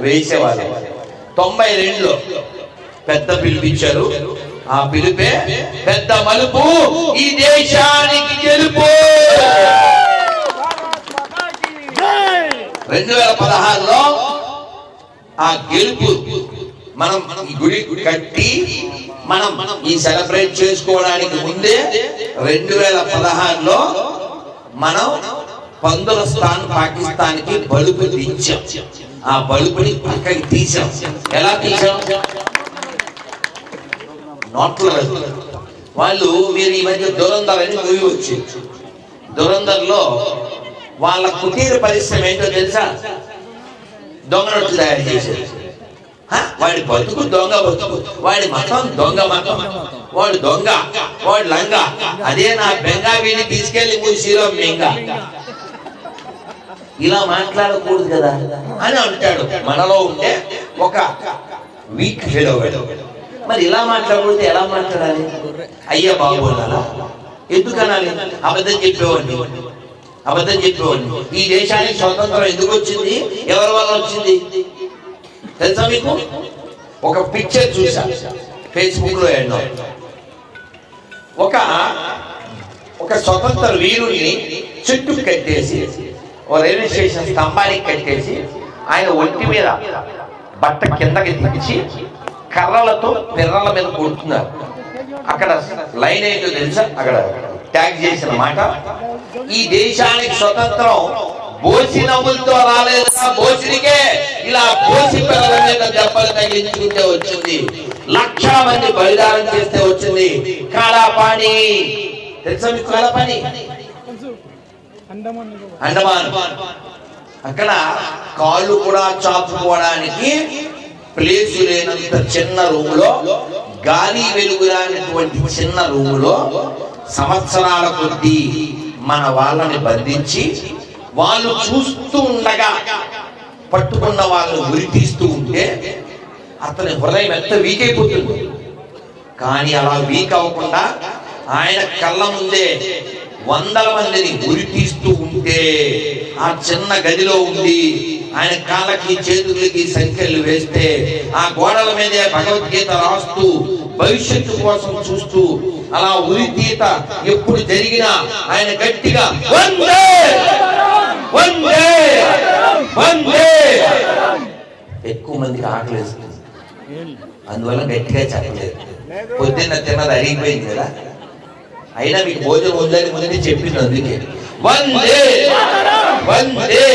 వేసేవాళ్ళం. 92లో పెద్ద పిలిపించారు. ఆ పిలుపే పెద్ద మలుపు, ఈ దేశానికి గెలుపు. 2016లో ఆ గెలుపు మనం ఈ గుడి కట్టి మనం ఈ సెలబ్రేట్ చేసుకోవడానికి ముందే 2016లో మనం 15 స్థాన్ పాకిస్తాన్కి బలుపు ఇచ్చాం. ఆ బలుపుని పక్కకి తీసాం. ఎలా తీసాం? నోట్ల వాళ్ళు, మీరు ఈ మధ్య దురంధర్ అని మూవీ వచ్చింది. దురంధర్లో వాళ్ళ కుటీర పరిశ్రమ ఏంటో తెలుసా? దొంగ నోట్లు తయారు చేసేది. వాడి బతుకు దొంగ బతుకు, వాడి మతం దొంగ మతం, వాడు దొంగ, వాడు లంగ. అదే నా బెంగావీని తీసుకెళ్లి మూసీలో మింగ. ఇలా మాట్లాడకూడదు కదా అని అంటాడు. మనలో ఉంటే ఒక వీక్ ఫెలో. మరి ఇలా మాట్లాడకూడదు, ఎలా మాట్లాడాలి? అయ్యా బాబు అనాలా? ఎందుకు అనాలి? అబద్ధం చెప్పేవాడిని. ఈ దేశానికి స్వతంత్రం ఎందుకు వచ్చింది? ఎవరి వల్ల వచ్చింది తెలుసా మీకు? ఒక పిక్చర్ చూసా ఫేస్బుక్ లో. ఎన్నో ఒక స్వతంత్ర వీరుడిని చుట్టూ కట్టేసి, ఓ రైల్వే స్టేషన్ స్తంభానికి కట్టేసి, ఆయన ఒంటి మీద బట్ట కిందకి దించి కర్రలతో పిర్రల మీద కొడుతున్నారు. అక్కడ లైన్ ఏంటో తెలుసా? అక్కడ ట్యాగ్ చేసిన మాట, ఈ దేశానికి స్వతంత్రం బోసి నవ్వులతో రాలేదా, బోసినికే ఇలా బోసి పిల్లల మీద దెబ్బలు తగిలించుకుంటే వచ్చింది. లక్షల మంది బలిదానం చేస్తే వచ్చింది. కాలాపాని తెలుసా మీకు? కాలాపాని అండమాన్. అక్కడ కాళ్ళు కూడా చాపుకోవడానికి ప్లేసు లేనంత చిన్న రూమ్ లో, గాలి వెలుగురానటువంటి చిన్న రూమ్ లో సంవత్సరాల కొద్దీ మన వాళ్ళని బంధించి, వాళ్ళు చూస్తూ ఉండగా పట్టుకున్న వాళ్ళని ఉరితీస్తూ ఉంటే అతని హృదయం ఎంత వీక్ అయిపోతుంది. కానీ అలా వీక్ అవ్వకుండా ఆయన కళ్ళ ముందే 100 మందిని ఉరితీస్తూ ఉంటే, ఆ చిన్న గదిలో ఉండి ఆయన కాళ్ళకి చేతులకి సంఖ్యలు వేస్తే, ఆ గోడల మీదే భగవద్గీత రాస్తూ భవిష్యత్తు కోసం చూస్తూ అలా ఉరితీత ఎప్పుడు జరిగినా ఆయన గట్టిగా వందే వందే వందే. ఎక్కువ మందికి ఆకలేస్తుంది, అందువల్ల గట్టిగా చెప్పలేదు. పొద్దున్న తిన్నది అరిగిపోయింది కదా, అయినా మీకు భోజనం ఉందని ముందు చెప్పింది. అందుకే వందే వందే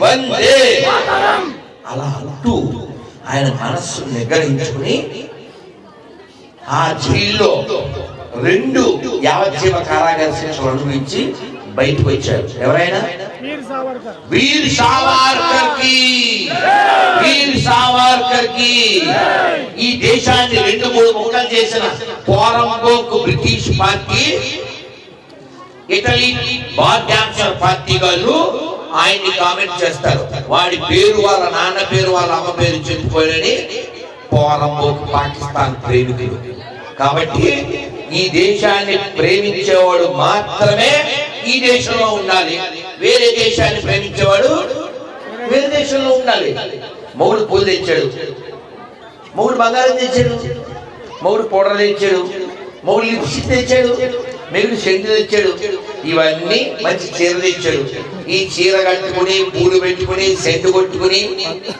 వందే అలా అంటూ ఆయన మనస్సు నిగ్రహించుకుని ఆ జైల్లో 2 యావజ్జీవ కారాగార శిక్షలు అనుభవించి బయటకు వచ్చారు. ఎవరైనా వీర్ సావర్కర్ కి, వీర్ సావర్కర్ కి. ఈ దేశాన్ని 2-3 ముక్కలు చేసిన పోరంబోకు బ్రిటిష్ పార్టీ, ఇటలీ బాధ్యాంశర్ పార్టీ వాళ్ళు ఆయన్ని కామెంట్ చేస్తారు. వాడి పేరు వాళ్ళ నాన్న పేరు వాళ్ళ అమ్మ పేరు చెప్పుకోలేని పోరంబోకు పాకిస్తాన్ ప్రేమికులు. కాబట్టి ఈ దేశాన్ని ప్రేమించేవాడు మాత్రమే ఈ దేశంలో ఉండాలి, వేరే దేశాన్ని ప్రేమించేవాడు వేరే దేశంలో ఉండాలి. మొగుడు పూలు తెచ్చాడు, మొగుడు బంగారం తెచ్చాడు, మొగుడు పౌడర్ తెచ్చాడు, మొగుడు లిప్స్టిక్ తెచ్చాడు, మొగుడు సెంటు తెచ్చాడు, ఇవన్నీ మంచి చీర తెచ్చాడు. ఈ చీర కట్టుకుని పూలు పెట్టుకుని సెంటు కొట్టుకుని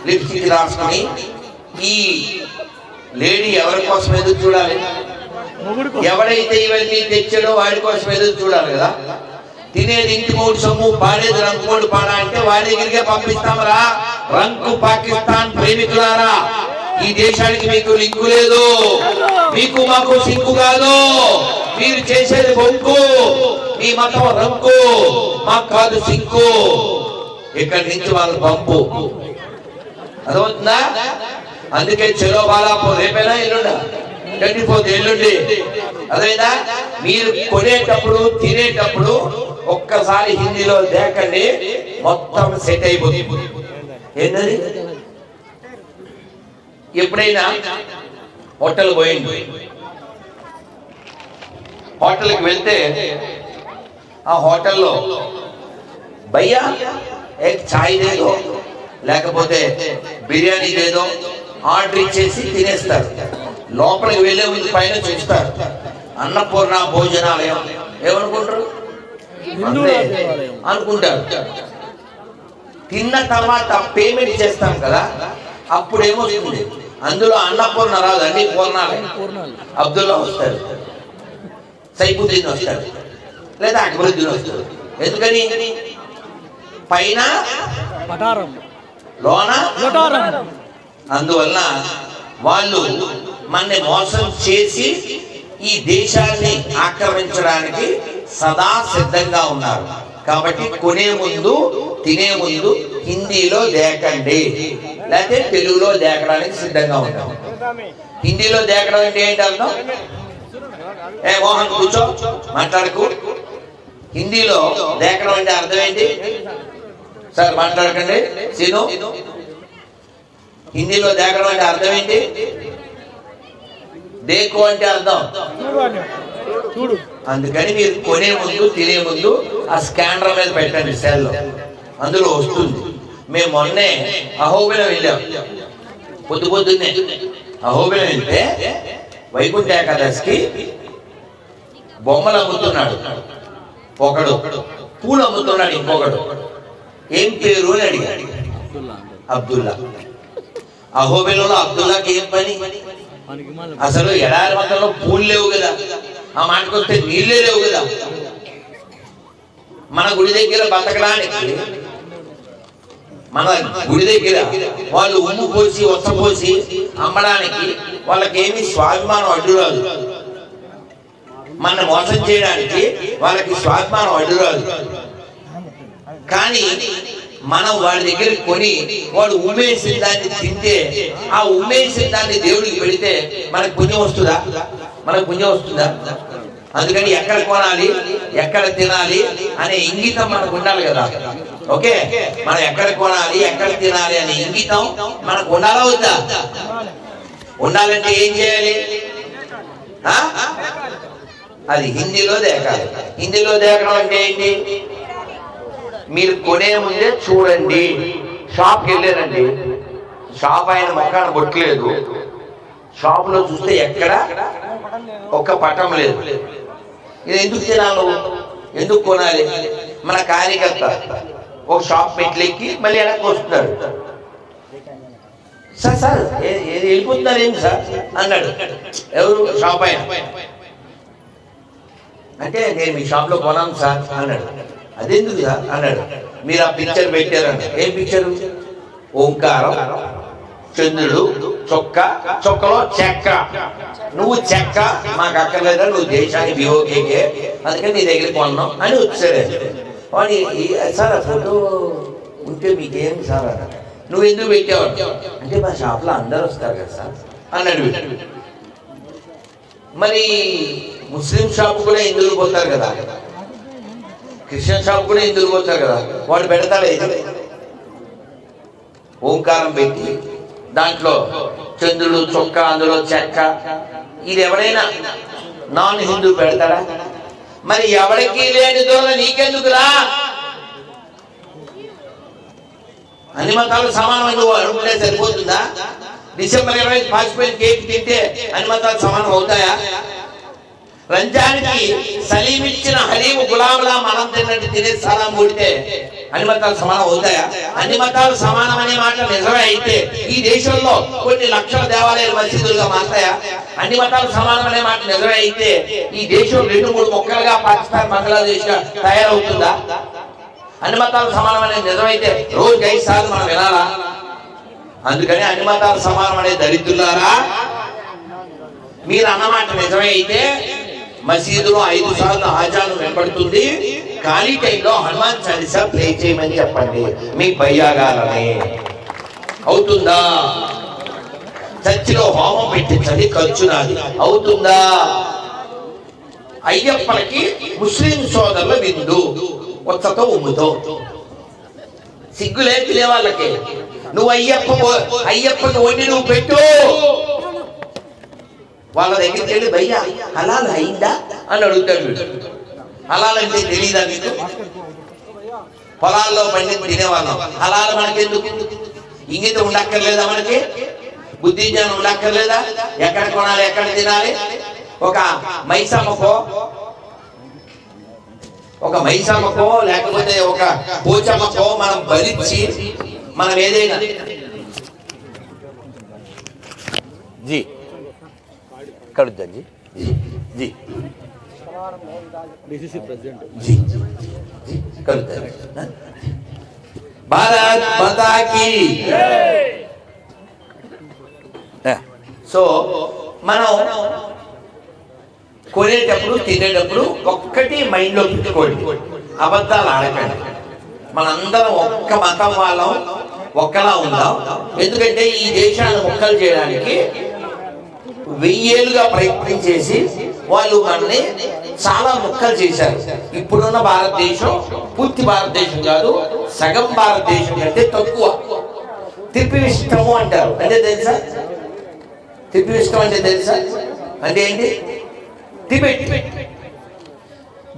లిప్స్టిక్ రాసుకుని ఈ లేడీ ఎవరి కోసం ఎదురు చూడాలి? ఎవడైతే ఇవన్నీ తెచ్చాడో వాడి కోసం ఎదురు చూడాలి కదా. తినేది ఇంటి మూడు సొమ్ము, పాడేది రంకుమూడు పాడ అంటే వాడి దగ్గరికే పంపిస్తామరా. రంకు పాకిస్తాన్ ప్రేమికులారా, ఈ దేశానికి మీకు లింకు లేదు, మీకు మాకు సింకు కాదు. మీరు చేసేది బొంకు, మీ మతం రంకు, మాకు కాదు సింకు. ఇక్కడి నుంచి వాళ్ళు పంపు. అదవుతుందా? అందుకే చెలో బాలాపూర్ రేపేనా ఎల్లుండా 24th ఎల్లుండి. అదేనా? మీరు కొనేటప్పుడు తినేటప్పుడు ఒక్కసారి హిందీలో దేకండి, మొత్తం సెట్ అయిపోతుంది. ఏంటది? ఎప్పుడైనా హోటల్ పోయింది, హోటల్కి వెళ్తే ఆ హోటల్లో భయ్యా ఏక్ చాయ్ దేదో లేకపోతే బిర్యానీ దేదో ఆర్డర్ ఇచ్చేసి తినేస్తారు. లోపలికి వెళ్ళే ముందు పైన చూస్తారు అన్నపూర్ణ భోజనాలయం. ఏమనుకుంటారు? అనుకుంటారు. తిన్న తర్వాత పేమెంట్ చేస్తాం కదా, అప్పుడు ఏమొస్తుంది? అందులో అన్నపూర్ణ రాదు, అన్ని పూర్ణాలయం. అబ్దుల్లా వస్తాడు, సైఫుద్దీన్ వస్తాడు, లేదా అక్బరుద్దీన్ వస్తాడు. ఎందుకని? పైన లోన. అందువల్ల వాళ్ళు మనని మోసం చేసి ఈ దేశాన్ని ఆక్రమించడానికి సదా సిద్ధంగా ఉన్నారు. కాబట్టి కొనే ముందు తినే ముందు హిందీలో దేకండి, లేకపోతే తెలుగులో దేకడానికి సిద్ధంగా ఉంటాం. హిందీలో దేకడం అంటే ఏంటి అర్థం? ఏ మోహన్ కూర్చో, మాట్లాడకు. హిందీలో దేకడం అంటే అర్థం ఏంటి సార్? మాట్లాడకండి. సీను, హిందీలో దేకడం అంటే అర్థం ఏంటి? దేకు అంటే అర్థం చూడు. అందుకని మీరు కొనే ముందు తినే ముందు ఆ స్కానర్ మీద పెట్టండి సెల్లో, అందులో వస్తుంది. మేము మొన్నే అహోబిలం వెళ్ళాం, పొద్దున్నే అహోబిలం వెళ్తే వైకుంఠ ఏకాదశికి బొమ్మలు అమ్ముతున్నాడు ఒకడు, పూలు అమ్ముతున్నాడు ఇంకొకడు. ఏం పేరు అని అడిగాడు. అబ్దుల్లా. అహోబిలంలో అబ్దుల్లాకి ఏం పని? అసలు ఎడారి మధ్యలో పూలు లేవు కదా, ఆ మాటకొస్తే నీళ్ళే లేవు కదా. మన గుడి దగ్గర బతకడానికి, మన గుడి దగ్గర వాళ్ళు ఉమ్ము పోసి వసపోసి అమ్మడానికి వాళ్ళకేమి స్వాభిమానం అడ్డు రాదు. మన మోసం చేయడానికి వాళ్ళకి స్వాభిమానం అడ్డు రాదు. కానీ మనం వాడి దగ్గర కొని వాడు ఉమ్మేసిన దాన్ని తింటే, ఆ ఉమ్మేసిన దాన్ని దేవుడికి పెడితే మనకు పుణ్యం వస్తుందా? మనకు పుణ్యం వస్తుందా? అందుకని ఎక్కడ కొనాలి, ఎక్కడ తినాలి అనే ఇంగితం మనకు ఉండాలి కదా. ఓకే, మనం ఎక్కడ కొనాలి, ఎక్కడ తినాలి అనే ఇంగితం మనకు ఉండాలా వద్దా? ఉండాలంటే ఏం చేయాలి? అది హిందీలో దేకాలి. హిందీలో దేకడం అంటే ఏంటి? మీరు కొనే ముందే చూడండి. షాప్కి వెళ్ళారండి, షాప్ ఆయన మొఖాన్ని కొట్టలేదు, షాపులో చూస్తే ఎక్కడ ఒక్క పటం లేదు. ఇది ఎందుకు తినాలి, ఎందుకు కొనాలి? మన కార్యకర్త ఒక షాప్ మెట్లెక్కి మళ్ళీ వెనక్కి వస్తున్నాడు. సార్ సార్ వెళ్ళిపోతున్నారు ఏంటి సార్ అన్నాడు. ఎవరు? షాప్ ఆయన. అంటే నేను మీ షాప్లో కొనాను సార్ అన్నాడు. అదెందుకు సార్ అన్నాడు. మీరు ఆ పిక్చర్ పెట్టారన్న. ఏం పిక్చరు? ఓంకారం, చంద్రుడు, చొక్కలో చెక్క. నువ్వు చెక్క మాకు అక్కర్లేదా, నువ్వు దేశానికి బిఓకేకే, అందుకని నీ దగ్గర కొన్నాం అని వచ్చాడు. వాడి సార్ ఆ ఫోటో ఉంటే మీకేం సార్ అన్నాడు. నువ్వు ఎందుకు పెట్టావు అంటే మా షాప్లో అందరు వస్తారు కదా సార్ అన్నాడు. మరి ముస్లిం షాప్ కూడా హిందువులు పోతారు కదా, క్రిస్టియన్ షాప్ కూడా హిందువులు పోతారు కదా, వాడు పెడతాడు ఓంకారం పెట్టి దాంట్లో చంద్రుడు, చొక్క, అందులో చెక్క. ఇది ఎవరైనా నాన్ హిందూ పెడతాడా? మరి ఎవరికి లేని దోల నీకెందుకురా? అన్ని మతాలు సమానమైన నువ్వు అనుకుంటే సరిపోతుందా? డిసెంబర్ 20 పాసిపోయిన కేక్ తింటే అన్ని మతాలు సమానం అవుతాయా? రంజాన్కి సలీం ఇచ్చిన హలీము గులాములా మనం తిన్నట్టు తినే సలాం కొడితే అన్ని మతాలు సమానం అవుతాయా? అన్ని మతాలు సమానమనే మాట నిజమే అయితే ఈ దేశంలో కొన్ని లక్షల దేవాలయాలు మసీదులుగా మారుతాయా? అన్ని మతాలు సమానమనే మాట నిజమే అయితే ఈ దేశం 2-3 ముక్కలుగా పాకిస్తాన్, బంగ్లాదేశ్ గా తయారవుతుందా? అన్ని మతాలు సమానమనే నిజమైతే రోజుకి 5 సార్లు మనం వినాలా? అందుకని అన్ని మతాలు సమానం అనే దరిద్రులారా, మీరు అన్నమాట నిజమే అయితే మసీదులో 5 సార్లు ఆజాను వినపడుతుంది, ఖాళీ టైంలో హనుమాన్ చాలీసా ప్లే చేయమని చెప్పండి, మీ భయ్యాగాలని అవుతుందా? చర్చిలో హోమం పెట్టించండి, ఖర్చు నాది అవుతుందా? అయ్యప్పలకి ముస్లిం సోదరుల విందు వచ్చతో ఉమ్ముతో సిగ్గులే తినే వాళ్ళకి. నువ్వు అయ్యప్పకి వండి నువ్వు పెట్టు, వాళ్ళ దగ్గరికి వెళ్ళి భయ్యా హలాల్ అయిందా అని అడుగుతాడు. హలాల్ అంటే తెలియదా మీకు? పొలాల్లో పండి తినేవాళ్ళం. హలాల్ మనకెందుకు? ఇంగితం ఉండక్కర్లేదా? మనకి బుద్ధి జ్ఞానం ఉండక్కర్లేదా? ఎక్కడ కొనాలి, ఎక్కడ తినాలి? ఒక మైసమ్మకో లేకపోతే ఒక పోచమ్మకో మనం భరించి మనం ఏదైనా జీ కడుద్దాం జీ జీ डीसीसी प्रेसिडेंट जी करते हैं। भारत माता की సో మనం కొనేటప్పుడు తినేటప్పుడు ఒక్కటి మైండ్లో పెట్టుకోండి, అబద్ధాలు ఆడకండి. మనందరం ఒక్క మతం వాళ్ళం, ఒక్కలా ఉందాం. ఎందుకంటే ఈ దేశాన్ని ముక్కలు చేయడానికి 1000 ఏళ్ళుగా ప్రయత్నం చేసి వాళ్ళు మనల్ని చాలా ముక్కలు చేశారు. ఇప్పుడున్న భారతదేశం పూర్తి భారతదేశం కాదు, సగం భారతదేశం కంటే తక్కువ. తిప్పివిష్టము అంటారు, అంటే తెలుసా? తిప్పివిష్టం అంటే తెలుసా? అంటే ఏంటి? టిబెట్.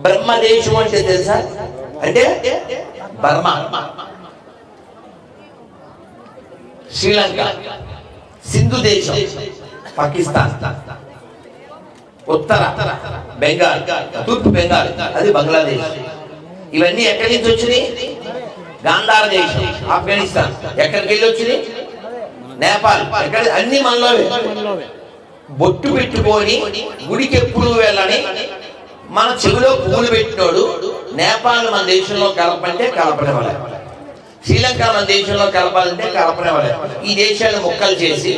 బ్రహ్మదేశం అంటే తెలుసా? అంటే బర్మా, శ్రీలంక, సింధు దేశం, పాకిస్తాన్, ఉత్తర బెంగాల్, తూర్పు బెంగాల్, అది బంగ్లాదేశ్. ఇవన్నీ ఎక్కడి నుంచి వచ్చినాయి? గాంధార దేశం, ఆఫ్ఘనిస్తాన్. ఎక్కడికి వెళ్ళి వచ్చినాయి? నేపాల్. ఎక్కడ? అన్ని మనలోవే. బొట్టు పెట్టుకొని గుడికి ఎప్పుడు వెళ్ళని మన చెవిలో పువ్వులు పెట్టినోడు నేపాల్ మన దేశంలో కలపంటే కలపనివ్వలే, శ్రీలంక మన దేశంలో కలపాలంటే కలపనివ్వలే. ఈ దేశాన్ని ముక్కలు చేసి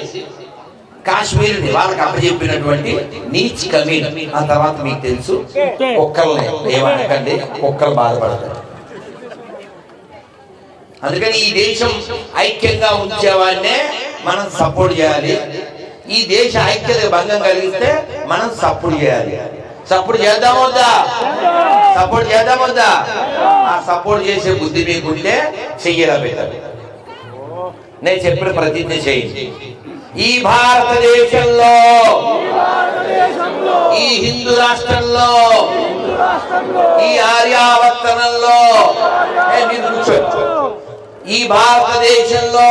కాశ్మీర్ని వాళ్ళకి అప్పచెప్పినటువంటి నీచ్ కమీన్. ఆ తర్వాత మీకు తెలుసు, కుక్కల్ని ఏమనకండి, కుక్కలు బాధపడతారు. అందుకని ఈ దేశం ఐక్యంగా ఉంచేవాడినే మనం సపోర్ట్ చేయాలి. ఈ దేశ ఐక్యత భంగం కలిగిస్తే మనం సపోర్ట్ చేయాలి. సపోర్ట్ చేద్దామొద్దా? సపోర్ట్ చేద్దామొద్దా? ఆ సపోర్ట్ చేసే బుద్ధి మీకుంటే చెయ్యరా పెట్టాలి. నేను చెప్పిన ప్రతిజ్ఞ చేయండి. ఈ భారతదేశంలో, ఈ హిందూ రాష్ట్రంలో, ఈ ఆర్యావర్తనంలో, ఈ భారతదేశంలో,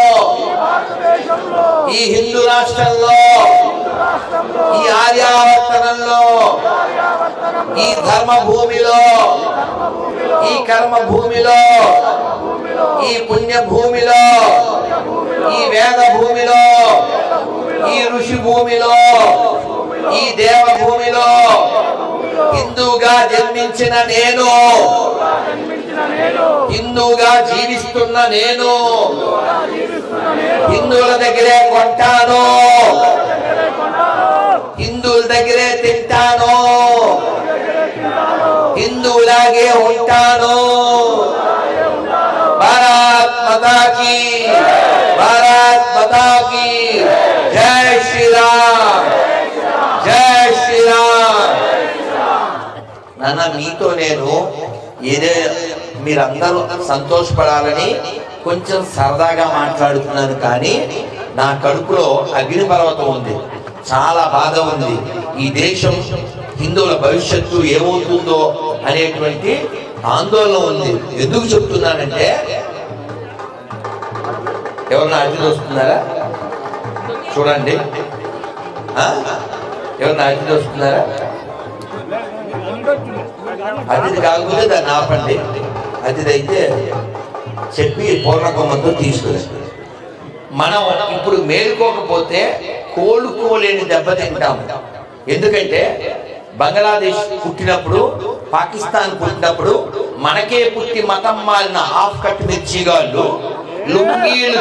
ఈ హిందూ రాష్ట్రంలో ఈ ఆర్యావర్తనంలో, ఈ ధర్మ భూమిలో, ఈ కర్మ భూమిలో, ఈ పుణ్య భూమిలో, ఈ వేద భూమిలో, ఈ ఋషి భూమిలో, ఈ దేవ భూమిలో హిందూగా జన్మించిన నేను, హిందూగా జీవిస్తున్న నేను హిందువుల దగ్గరే కొంటాను, హిందువుల దగ్గరే తింటాను, హిందువులాగే ఉంటాను. భారత్ మాతా కీ, భారత్ మాతా కీ జై శ్రీరామ్, జై శ్రీరామ్. నాన్న, మీతో నేను ఏదే మీరందరూ సంతోషపడాలని కొంచెం సరదాగా మాట్లాడుతున్నాను, కానీ నా కడుపులో అగ్నిపర్వతం ఉంది, చాలా బాధ ఉంది. ఈ దేశం హిందువుల భవిష్యత్తు ఏమవుతుందో అనేటువంటి ఆందోళన ఉంది. ఎందుకు చెప్తున్నానంటే, ఎవరన్నా అతిథి వస్తున్నారా చూడండి, ఎవరన్నా అతిథి వస్తున్నారా? అతిథి కాకపోతే దాన్ని ఆపండి, అతిథి అయితే చెప్పి పూర్ణకొమ్మతో తీసుకుని. మనం ఇప్పుడు మేలుకోకపోతే కోలుకోలేని దెబ్బ తింటాము. ఎందుకంటే బంగ్లాదేశ్ పుట్టినప్పుడు, పాకిస్తాన్ పుట్టినప్పుడు మనకే పుట్టి మతం మారిన హాఫ్ కట్ మిర్చిగాళ్ళు లుంగీలు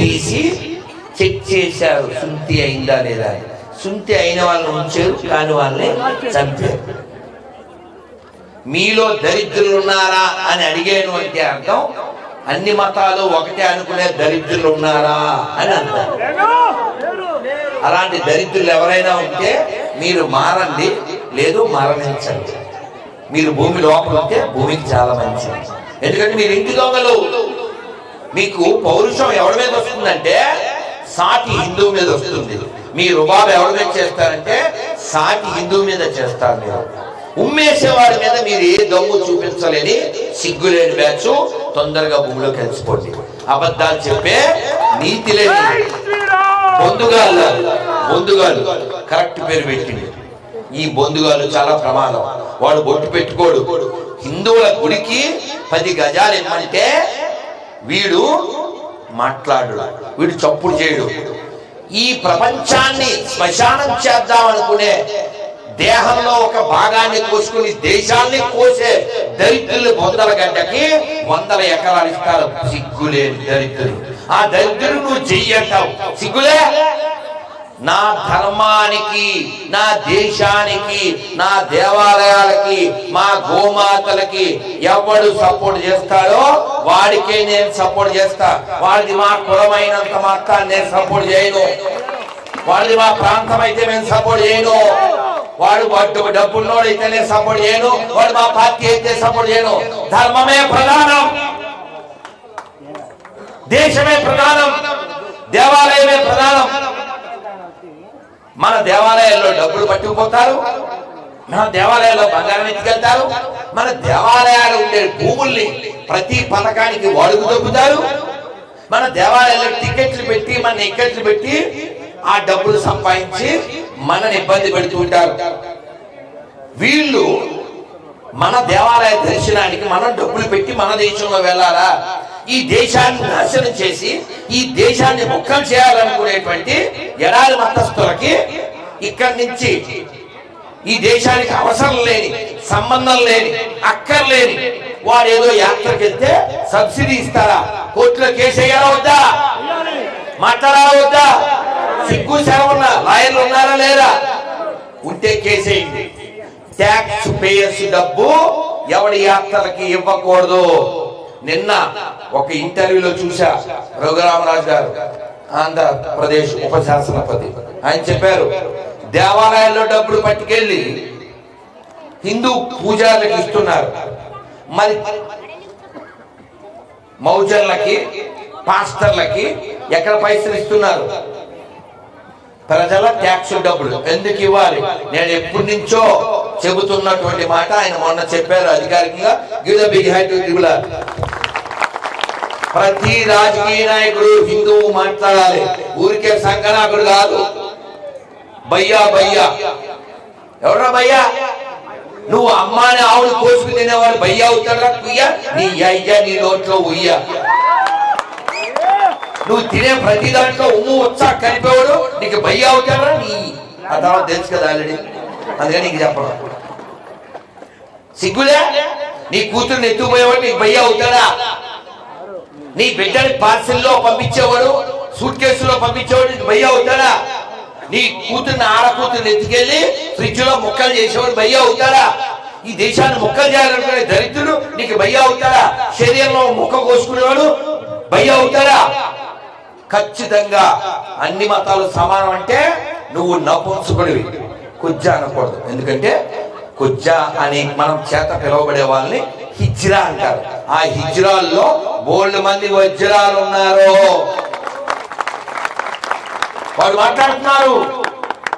తీసి చెక్ చేశారు, సుంతి అయిందా లేదా. సుంతి అయిన వాళ్ళని ఉంచారు, కాని వాళ్ళని చంపారు. మీలో దరిద్రులు ఉన్నారా అని అడిగాను అంటే అర్థం అన్ని మతాలు ఒకటే అనుకునే దరిద్రులు ఉన్నారా అని అంటారు. అలాంటి దరిద్రులు ఎవరైనా ఉంటే మీరు మారండి, లేదు మరణించండి. మీరు భూమి లోపల ఉంటే భూమికి చాలా మంచిది. ఎందుకంటే మీరు ఇంటి దొంగలు. మీకు పౌరుషం ఎవరి మీద వస్తుందంటే సాటి హిందువు మీద వస్తుంది. మీ రుబాబు ఎవరి మీద చేస్తారంటే సాటి హిందువు మీద చేస్తారు. మీరు ఉమ్మేసేవాడి మీద మీరు ఏ దమ్ము చూపించలేని సిగ్గులేని బ్యాచ్. తొందరగా భూమిలో కలిసిపోండి. అబద్ధాలు చెప్పే నీతి లేని బొందుగాలు కరెక్ట్ పేరు పెట్టింది. ఈ బొందుగాలు చాలా ప్రమాదం. వాడు బొట్టు పెట్టుకోడు. హిందువుల గుడికి 10 గజాలు ఇమ్మంటే వీడు మాట్లాడు, వీడు చప్పుడు చేయడు. ఈ ప్రపంచాన్ని శ్మశానం చేద్దాం అనుకునే, దేహంలో ఒక భాగాన్ని కోసుకుని దేశాన్ని కోసే దరిద్రులు 100 గంటకి 100 ఎకరాలు ఇస్తారు. సిగ్గులే దరిద్రులు. ఆ దరిద్రులు నువ్వు చెయ్యంటావు, సిగ్గులే. నా ధర్మానికి, నా దేశానికి, నా దేవాలయాలకి, మా గోమాతలకి ఎవడు సపోర్ట్ చేస్తాడో వాడికే నేను సపోర్ట్ చేస్తా. వాడిది మా కులమైనంత మాత్రం నేను సపోర్ట్ చేయను. వాడిది మా ప్రాంతం అయితే నేను సపోర్ట్ చేయను. వాడు డబ్బున్నోడైతే నేను సపోర్ట్ చేయను. వాడు మా పార్టీ అయితే సపోర్ట్ చేయను. ధర్మమే ప్రధానం, దేశమే ప్రధానం, దేవాలయమే ప్రధానం. మన దేవాలయాల్లో డబ్బులు పట్టుకుపోతారు, మన దేవాలయాల్లో బంగారం ఎత్తుకెళ్తారు, మన దేవాలయాలు ఉండే భూముల్ని ప్రతి పథకానికి వాడుకు దొబ్బుతారు. మన దేవాలయాల్లో టికెట్లు పెట్టి, మన ఇక్కట్లు పెట్టి ఆ డబ్బులు సంపాదించి మనని ఇబ్బంది పెడుతూ ఉంటారు. వీళ్ళు మన దేవాలయ దర్శనానికి మనం డబ్బులు పెట్టి మన దేశంలో వెళ్ళాలా? ఈ దేశాన్ని నాశనం చేసి ఈ దేశాన్ని ముక్కలు చేయాలనుకునేటువంటి ఎడారి మతస్థులకి ఇక్కడి నుంచి ఈ దేశానికి అవసరం లేని, సంబంధం లేని, అక్కర్లేని వాడు ఏదో యాత్రకు వెళ్తే సబ్సిడీ ఇస్తారా? కోర్టులో కేసు వేయాలా వద్దా? మాట్లాడాలా వద్దా? సిగ్గు శరవన్న లాయర్లు ఉన్నారా లేరా? ఉంటే కేసేయండి. ట్యాక్స్ పేయర్స్ డబ్బు ఎవడి యాత్రలకి ఇవ్వకూడదు. నిన్న ఒక ఇంటర్వ్యూలో చూసా, రఘురామరాజు గారు, ఆంధ్రప్రదేశ్ ఉప శాసనపతి, ఆయన చెప్పారు, దేవాలయాల్లో డబ్బులు పట్టుకెళ్ళి హిందూ పూజారులకు ఇస్తున్నారు, మరి మౌజన్లకి, పాస్టర్లకి ఎక్కడ పైసలు ఇస్తున్నారు? ప్రజల ట్యాక్స్ డబ్బులు ఎందుకు ఇవ్వాలి? నేను ఎప్పటి నుంచో చెబుతున్నటువంటి మాట ఆయన మొన్న చెప్పారు అధికారికంగా. Give the big hand to ప్రతి రాజకీయ నాయకుడు హిందువు మాట్లాడాలి, ఊరికే సంఘనాకుడు కాదు. భయ్యా భయ్యా ఎవరా భయ్యా? నువ్వు అమ్మాని ఆవులు కోసుకు తినేవాడు భయ్యా అవుతాడా? కుయ్యా నీ అయ్యా నీ నోట్లో ఉయ్యా. నువ్వు తినే ప్రతి దాంట్లో ఉమ్ము వచ్చా కలిపేవాడు నీకు భయ్యా అవుతాడా? నీ ఆ తర్వాత తెలుసు కదా ఆల్రెడీ, అందుకని నీకు చెప్పడం సిగ్గులే. నీ కూతురుని ఎత్తుకుపోయేవాడు నీకు భయ్యా అవుతాడా? నీ బిడ్డని పార్సిల్లో పంపించేవాడు, సూట్ కేసులో పంపించేవాడు నీకు భయ్యా అవుతాడా? నీ కూతుర్ని ఆడ కూతుర్ని ఎత్తుకెళ్ళి ఫ్రిడ్జ్ లో ముక్కలు చేసేవాడు భయ్యా అవుతాడా? ఈ దేశాన్ని ముక్కలు చేయాలనుకునే దరిద్రుడు నీకు భయ్యా అవుతాడా? శరీరంలో ముక్క కోసుకునేవాడు భయ్యా అవుతాడా? ఖచ్చితంగా అన్ని మతాలు సమానం అంటే నువ్వు నపుంసకుడివి, కుజ్జా అనకూడదు. ఎందుకంటే కుజ్జా అని మనం చేత పిలువబడే వాళ్ళని హిజ్రా అంటారు. ఆ హిజ్రాల్లో బోల్డ్ మంది వజ్రాలు ఉన్నారు. వాళ్ళు మాట్లాడుతున్నారు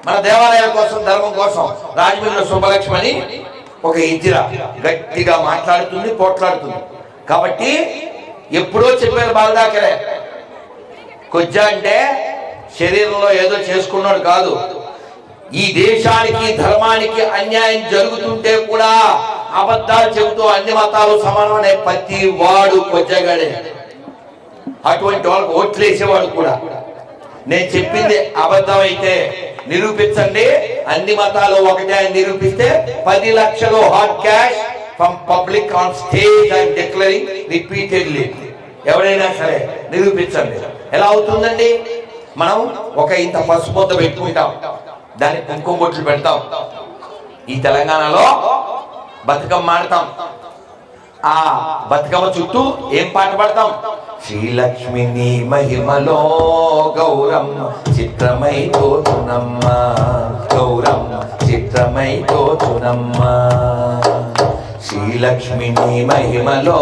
మన దేవాలయాల కోసం, ధర్మం కోసం. రాజమండ్రిలో శుభలక్ష్మి ఒక హిజ్రా గట్టిగా మాట్లాడుతుంది, పోట్లాడుతుంది. కాబట్టి ఎప్పుడో చెప్పారు బాలదాకరే, కుజ్జా అంటే శరీరంలో ఏదో చేసుకున్నాడు కాదు. ఈ దేశానికి ధర్మానికి అన్యాయం జరుగుతుంటే కూడా అబద్ధాలు చెబుతూ అన్ని మతాలు సమానం అనే ప్రతి వాడు కొజ్జగాడే. అటువంటి వాళ్ళకి ఓట్లు వేసేవాడు కూడా. నేను చెప్పింది అబద్ధం అయితే నిరూపించండి, అన్ని మతాలు ఒకటే అని నిరూపిస్తే 10 లక్షలు hot cash from public on stage and declaring repeatedly. ఎవరైనా సరే నిరూపించండి. ఎలా అవుతుందండి? మనం ఒక ఇంత పసుపు ముద్ద పెట్టుకుంటాం, దానికి కుంకుమ బొట్లు పెడతాం. ఈ తెలంగాణలో బతుకమ్మ ఆడతాం. ఆ బతుకమ్మ చుట్టూ ఏం పాట పాడతాం? శ్రీలక్ష్మిని మహిమలో గౌరమ్మ చిత్రమై తోచునమ్మ, గౌరమ్మ చిత్రమై తోచునమ్మ. శ్రీలక్ష్మిని మహిమలో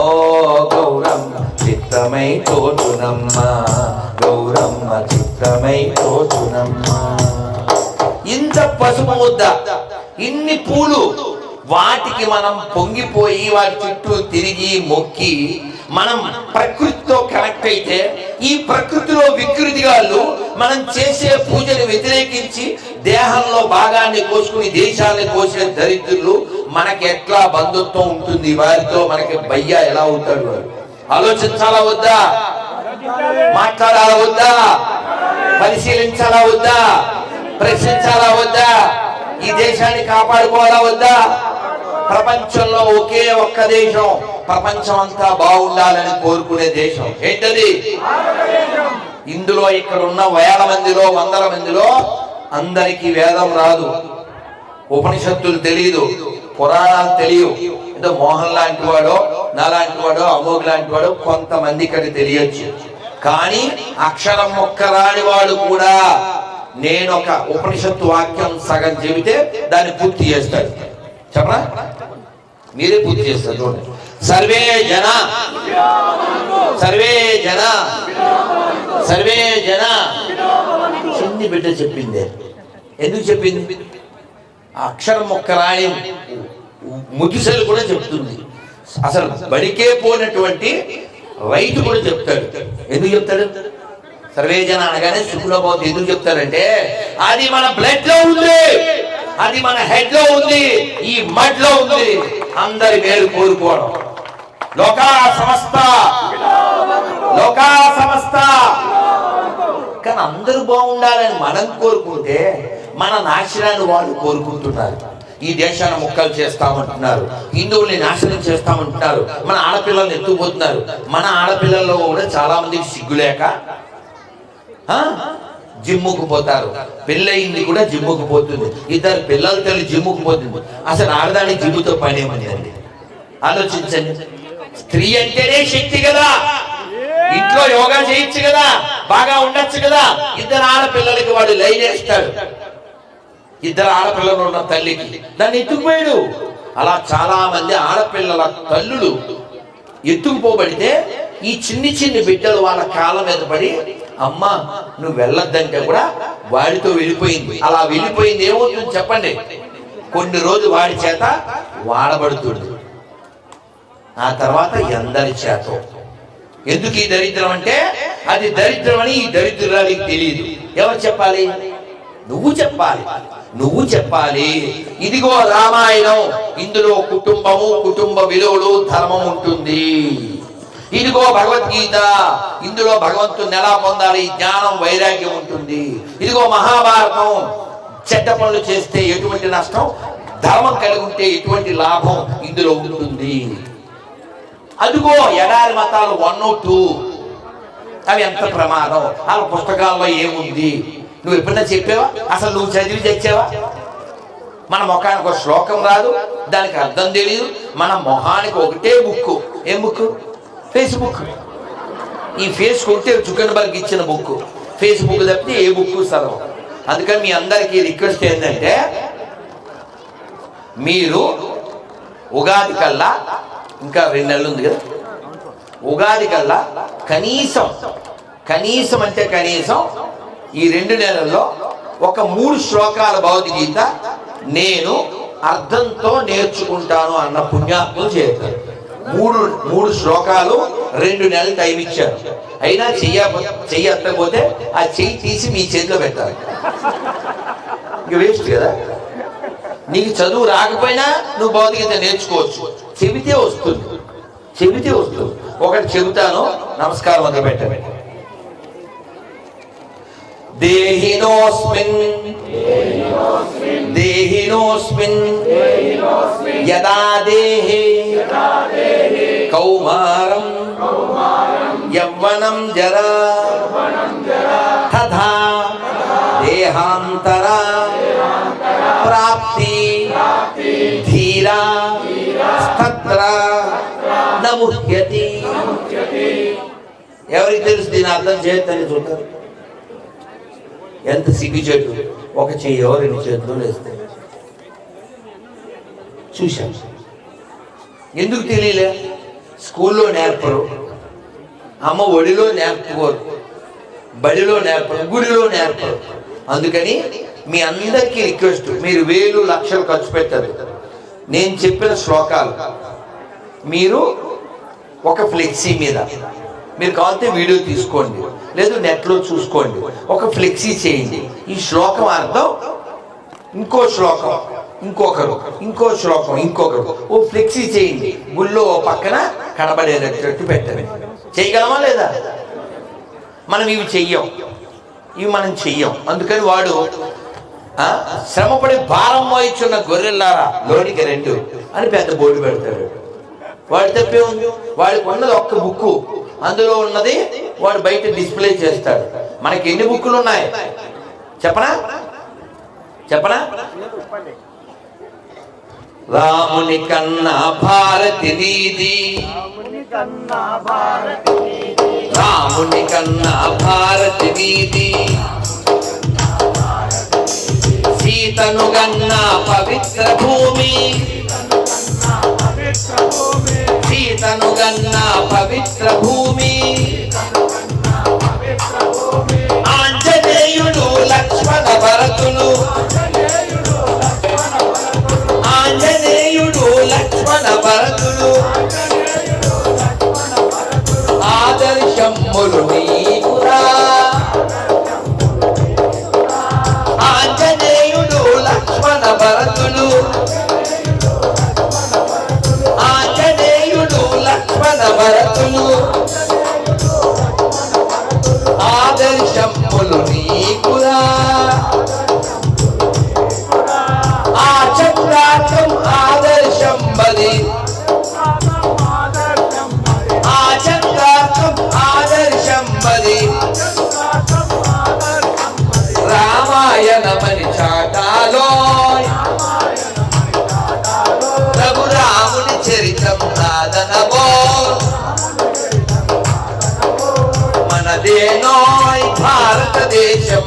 గౌరమ్మ చిత్రమై తోచునమ్మ, గౌరమ్మ చిత్రమై తోచునమ్మ. ఇంత పసుపు ముద్ద, ఇన్ని పూలు, వాటికి మనం పొంగిపోయి వాటి చుట్టూ తిరిగి మొక్కి మనం ప్రకృతితో కనెక్ట్ అయితే, ఈ ప్రకృతిలో వికృతిగాళ్ళు మనం చేసే పూజను వ్యతిరేకించి దేహంలో భాగాన్ని కోసుకుని దేశాన్ని కోసే దరిద్రులు మనకి ఎట్లా బంధుత్వం ఉంటుంది? వారితో మనకి భయ్యా ఎలా అవుతాడు? వారు ఆలోచించాలా వద్దా? మాట్లాడాలా వద్దా? పరిశీలించాలా వద్దా? ప్రశ్నించాలా వద్దా? ఈ దేశాన్ని కాపాడుకోవాలా వద్దా? ప్రపంచంలో ఒకే ఒక్క దేశం ప్రపంచం అంతా బాగుండాలని కోరుకునే దేశం ఏంటది? ఇందులో ఇక్కడ ఉన్న వేల మందిలో, వందల మందిలో అందరికీ వేదం రాదు, ఉపనిషత్తులు తెలియదు, పురాణాలు తెలియవు. ఏదో మోహన్ లాంటి వాడో, నాలాంటి వాడో, అమోఘ్ లాంటి వాడో కొంతమంది ఇక్కడ తెలియచ్చు. కానీ అక్షరం మొక్క రాని వాడు కూడా నేను ఒక ఉపనిషత్తు వాక్యం సగం చెబితే దాన్ని పూర్తి చేస్తాడు. చెప్పరా? మీరే పూర్తి చేస్తారు. చూడండి. సర్వే జన సర్వే జన సర్వే జన. చిన్ని బిడ్డ చెప్పింది. ఎందుకు చెప్పింది? అక్షరం మొక్క రాని ముగిసలు కూడా చెప్తుంది. అసలు బడికే పోయినటువంటి రైతు కూడా చెప్తాడు. ఎందుకు చెప్తాడు? సర్వేజన అనగానే శుక్లభవతి ఎందుకు చెప్తారంటే అది మన బ్లడ్ లో ఉంది, అది మన హెడ్ లో ఉంది, ఈ మడ్ లో ఉంది. అందరి మేలు కోరుకోవడం. లోకా సమస్త, లోకా సమస్త. కానీ అందరూ బాగుండాలని మనం కోరుకుంటే మన నాశనాన్ని వాళ్ళు కోరుకుంటున్నారు. ఈ దేశాన్ని ముక్కలు చేస్తామంటున్నారు, హిందువుల్ని నాశనం చేస్తామంటున్నారు, మన ఆడపిల్లల్ని ఎత్తుకుపోతున్నారు. మన ఆడపిల్లల్లో కూడా చాలా మందికి సిగ్గులేక జిమ్ముకు పోతారు. పెళ్ళయింది కూడా జిమ్ముకు పోతుంది. ఇద్దరు పిల్లల తల్లి జిమ్ముకు పోతుంది. అసలు ఆడదానికి జిమ్ముతో పని ఏమని అండి? ఆలోచించండి. స్త్రీ అంటేనే శక్తి కదా, ఇంట్లో యోగా చేయొచ్చు కదా, బాగా ఉండొచ్చు కదా. ఇద్దరు ఆడపిల్లలకి వాడు లైన్ వేస్తాడు. ఇద్దరు ఆడపిల్లలు ఉన్న తల్లికి దాన్ని ఎత్తుకుపోయాడు. అలా చాలా మంది ఆడపిల్లల తల్లులు ఎత్తుకుపోబడితే ఈ చిన్ని చిన్ని బిడ్డలు వాళ్ళ కాళ్ళ మీద పడి అమ్మ నువ్వు వెళ్ళొద్దంటే కూడా వాడితో వెళ్ళిపోయింది. అలా వెళ్ళిపోయింది ఏమవుతుంది చెప్పండి? కొన్ని రోజులు వాడి చేత వాడబడుతుంది, ఆ తర్వాత ఎందరి చేత ఎందుకు ఈ దరిద్రం అంటే అది దరిద్రం అని ఈ దరిద్రానికి తెలియదు. ఎవరు చెప్పాలి? నువ్వు చెప్పాలి. నువ్వు చెప్పాలి. ఇదిగో రామాయణం, ఇందులో కుటుంబము, కుటుంబ విలువలు, ధర్మం ఉంటుంది. ఇదిగో భగవద్గీత, ఇందులో భగవంతుని ఎలా పొందాలి, జ్ఞానం, వైరాగ్యం ఉంటుంది. ఇదిగో మహాభారతం, చెడ్డ పనులు చేస్తే ఎటువంటి నష్టం, ధర్మం కలిగి ఉంటే ఎటువంటి లాభం ఇందులో ఉంటుంది. అదిగో ఎడారి మతాలు 1, 2 అవి ఎంత ప్రమాదం, వాళ్ళ పుస్తకాల్లో ఏముంది, నువ్వు ఎప్పుడైనా చెప్పావా? అసలు నువ్వు చదివి తెచ్చావా? మన మొఖానికి ఒక శ్లోకం రాదు, దానికి అర్థం తెలియదు. మన మొహానికి ఒకటే బుక్. ఏం బుక్? ఫేస్బుక్. ఈ ఫేస్బుక్ జుకర్బర్గ్ ఇచ్చిన బుక్. ఫేస్బుక్ తప్పితే ఏ బుక్ చదవం. అందుకని మీ అందరికీ రిక్వెస్ట్ ఏంటంటే, మీరు ఉగాది కల్లా, ఇంకా 2 నెలలు ఉంది కదా, ఉగాది కల్లా కనీసం అంటే కనీసం ఈ 2 నెలల్లో ఒక 3 శ్లోకాల భగవద్గీత నేను అర్థంతో నేర్చుకుంటాను అన్న పుణ్యాత్ములు చేస్తారు. 3 శ్లోకాలు 2 నెలలు టైం ఇచ్చారు. అయినా చెయ్యి ఎత్తకపోతే ఆ చెయ్యి తీసి మీ చేతిలో పెట్టాలి. ఇంక వేస్ట్ కదా. నీకు చదువు రాకపోయినా నువ్వు భగవద్గీత నేర్చుకోవచ్చు. చెబితే వస్తుంది. ఒకటి చెబుతాను, నమస్కారం మొదలు పెట్టండి. దేహినోస్మిన్ యదా దేహే కౌమారం యవ్వనం జరా తథా దేహాంతర ప్రాప్తి ధీరా తత్ర నముహ్యతి. ఎవరికి తెలుసు దీని అర్థం చేయొద్దని చూస్తారు. ఎంత సిగ్గుచేటు, ఒక చెయ్యో 2 చేతులు వేస్తే చూశాం. ఎందుకు తెలియలే? స్కూల్లో నేర్పరు, అమ్మ ఒడిలో నేర్పుకోరు, బడిలో నేర్పరు, గుడిలో నేర్పరు. అందుకని మీ అందరికీ రిక్వెస్ట్, మీరు 1000 లక్షలు ఖర్చు పెట్టారు. నేను చెప్పిన శ్లోకాలు మీరు ఒక ఫ్లెక్సీ మీద, మీరు కావాలంటే వీడియో తీసుకోండి, లేదు నెట్లో చూసుకోండి, ఒక ఫ్లెక్సీ చేయండి. ఈ శ్లోకం అర్థం, ఇంకో శ్లోకం ఇంకొకరు, ఇంకో శ్లోకం ఇంకొకరు, ఓ ఫ్లెక్సీ చేయండి. గుళ్ళో ఓ పక్కన కనబడేటట్టు పెట్టండి. చేయగలమా లేదా? మనం ఇవి చెయ్యం. అందుకని వాడు శ్రమపడి భారం మోయిచున్న గొర్రెల్లారా లోనికి 2 అని పెద్ద బోర్డు పెడతాడు. వాడి తప్పే ఉంది. వాడికి ఉన్నది ఒక్క బుక్, అందులో ఉన్నది వాడు బయట డిస్ప్లే చేస్తాడు. మనకి ఎన్ని బుక్కులు ఉన్నాయి చెప్పనా? రాముని కన్నా భారతి నీది, రాముని కన్నా భారతి నీది, సీతను గన్నా పవిత్ర భూమి, సీతను గన్నా పవిత్ర భూమి, ఆంజనేయుడు లక్ష్మణ భరతులు, ఆంజనేయుడు లక్ష్మణ భరతులు ఆదర్శములు నీకురా, ఆంజనేయుడు లక్ష్మణ భరతులు, ఆంజనేయుడు లక్ష్మణ భరతులు ఆదర్శములు నీకురా, ఆచంద్రార్థం ఆదర్శం బది, ఆచంద్రార్థం ఆదర్శం బది, రామాయణమని చాటాలో రఘురాముని చరిత్రం నాదనబో, మనదేనోయ్ భారతదేశం,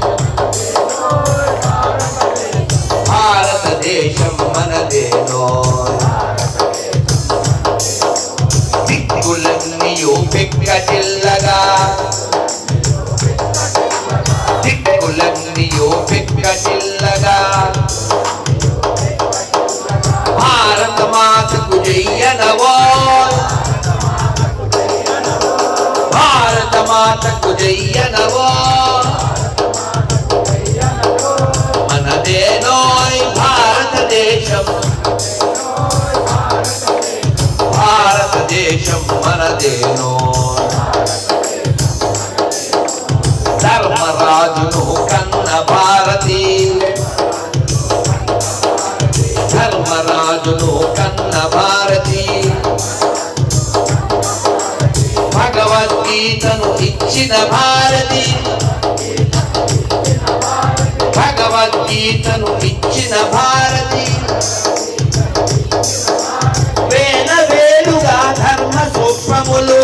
భారతదేశం మనదేనోయ్, దిక్కులన్నీయు పెక్కటిల్లగా, దిక్కులన్నీయు పెక్కటిల్లగా, భారత మాతకు జయ్యనవో, మనదేనో ధర్మరాజును కన్న భారతి ధర్మరాజును కన్న భారతి భగవద్గీతను ఇచ్చిన భారతి భగవద్గీతను ఇచ్చిన భారతి వేల వేలుగా ధర్మ సూక్ష్మములు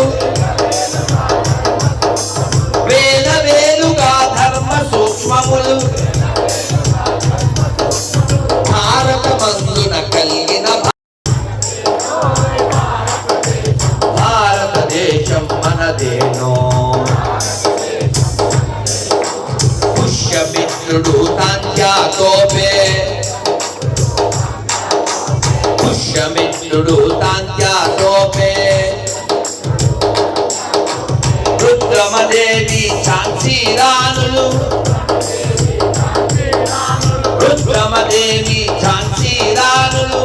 వేల వేలుగా ధర్మ సూక్ష్మములు భారతమందున కలిగిన భారతదేశం మనదేనో పుష్యమిత్రుడు తాంత్యాతోపే పుష్యమిత్రుడు తాంత్యాతోపే రుద్రమదేవి ఝాన్సీ రాణులు రుద్రమదేవి ఝాన్సీ రాణులు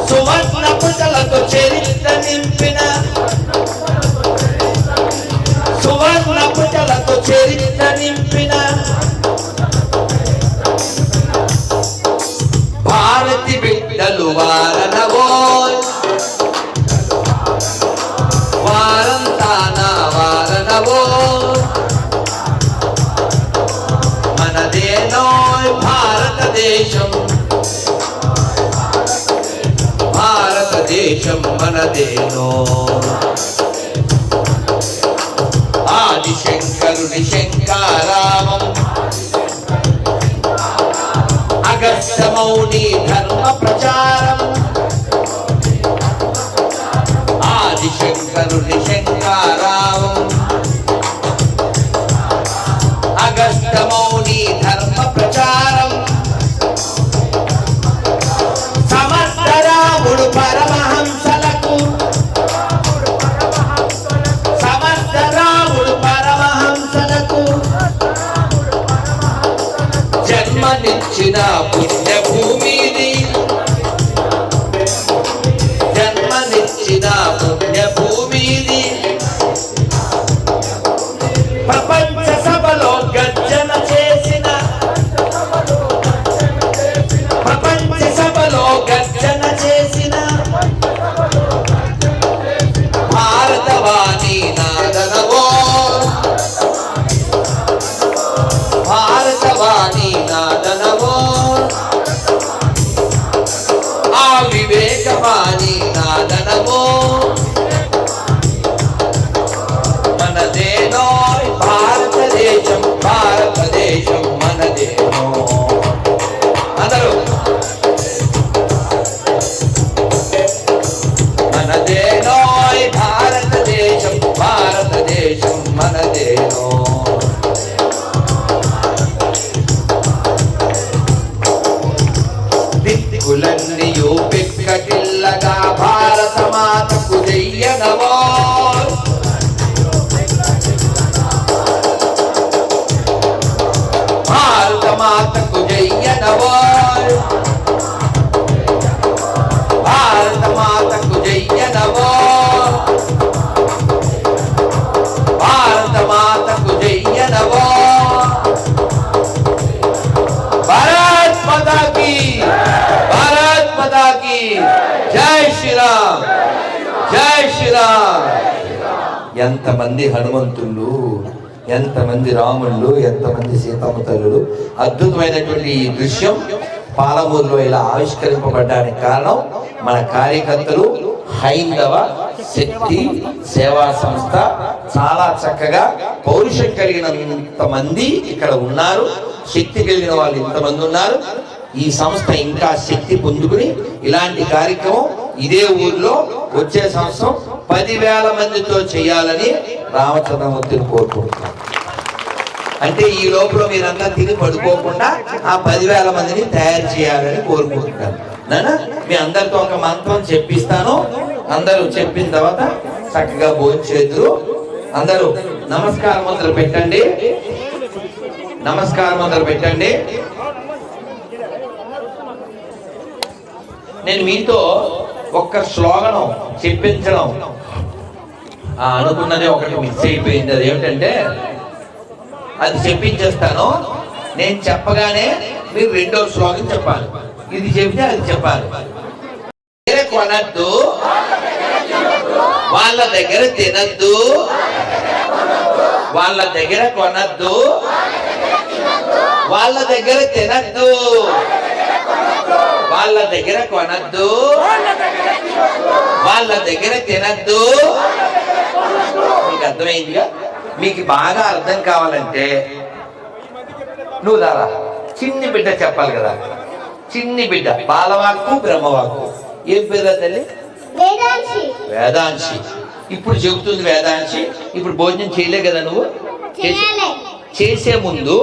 సువర్ణ పుటలతో చరిత్ర నింపిన సువర్ణ పుటలతో చరిత్ర నింపిన భారతి బిడ్డలు వారనవో వారంతా నా వారనవో మనదేనో భారతదేశం భారతదేశం మనదేనో ఆదిశంకరుని శంకారామం అగస్త్య మౌని ధర్మ ప్రచారం ఆదిశంకరుని శంకారామం అగస్త్య మౌని ధర్మ ప్రచారం సమర్థరాముడు పరమహంసలకు సమర్థరాముడు పరమహంసలకు జన్మనిచ్చిన పుణ్యభూమిది జన్మనిచ్చిన పుణ్యభూమిది ప్రపంచ సభలో గర్జన చేసిన ప్రపంచ సభలో గర్జన చేసిన భారతవాణి నాదనవో భారతవాణి నాదనవో ఆ వివేకవాణి నాదనవో మనదేనో భారతదేశం భారతదేశం మనదేనో అందరూ మనదేనో భారతదేశం భారతదేశం మనదేనో దిక్కులన్నీయు పిక్కటిల్లగా భారత మాతకు జయ్యనవో భారత మాతకు జయ్యనవో భారత మాతకు జయ్యనవో భారత మాతకు జయ్యనవో భారత్ మాతా కీ భారత్ మాతా కీ జై శ్రీరామ్ జై శ్రీరామ్. ఎంతమంది హనుమంతుళ్ళు ఎంతమంది రాముళ్ళు ఎంతమంది సీతమ్మ తల్లులు అద్భుతమైనటువంటి ఈ దృశ్యం పాలమూరులో ఇలా ఆవిష్కరింపబడడానికి కారణం మన కార్యకర్తలు హైందవ శక్తి సేవా సంస్థ చాలా చక్కగా పౌరుషం కలిగినంత మంది ఇక్కడ ఉన్నారు. శక్తి కలిగిన వాళ్ళు ఇంతమంది ఉన్నారు. ఈ సంస్థ ఇంకా శక్తి పొందుకుని ఇలాంటి కార్యక్రమం ఇదే ఊర్లో వచ్చే సంవత్సరం 10,000 మందితో చేయాలని రామచంద్రమూర్తిని కోరుకుంటున్నాను. అంటే ఈ లోపల మీరంతా తిని పడుకోకుండా ఆ 10,000 మందిని తయారు చేయాలని కోరుకుంటున్నాను. నాన్న మీ అందరితో ఒక మంత్రం చెప్పిస్తాను. అందరూ చెప్పిన తర్వాత చక్కగా భోంచేద్దరు. అందరూ నమస్కారం మొదలు పెట్టండి. నమస్కారం మొదలు పెట్టండి. నేను మీతో ఒక్క శ్లోగనం చెప్పించడం అనుకున్నది ఒకటి మిస్ అయిపోయింది. అది ఏమిటంటే అది చెప్పించేస్తాను. నేను చెప్పగానే మీరు రెండో శ్లోకం చెప్పాలి. ఇది చెప్తే అది చెప్పాలి. కొనద్దు, వాళ్ళ దగ్గర తినద్దు, వాళ్ళ దగ్గర కొనద్దు, వాళ్ళ దగ్గర తినద్దు, వాళ్ళ దగ్గర కొనద్దు, వాళ్ళ దగ్గర తినద్దు. మీకు అర్థమైందిగా? మీకు బాగా అర్థం కావాలంటే నువ్వు దారా చిన్ని బిడ్డ చెప్పాలి కదా. చిన్ని బిడ్డ బాలవాక్కు బ్రహ్మవాక్కు. ఏం పేరు తల్లి? వేదాంశి. ఇప్పుడు చెబుతుంది వేదాంశి. ఇప్పుడు భోజనం చేయలే కదా నువ్వు? చేసే ముందు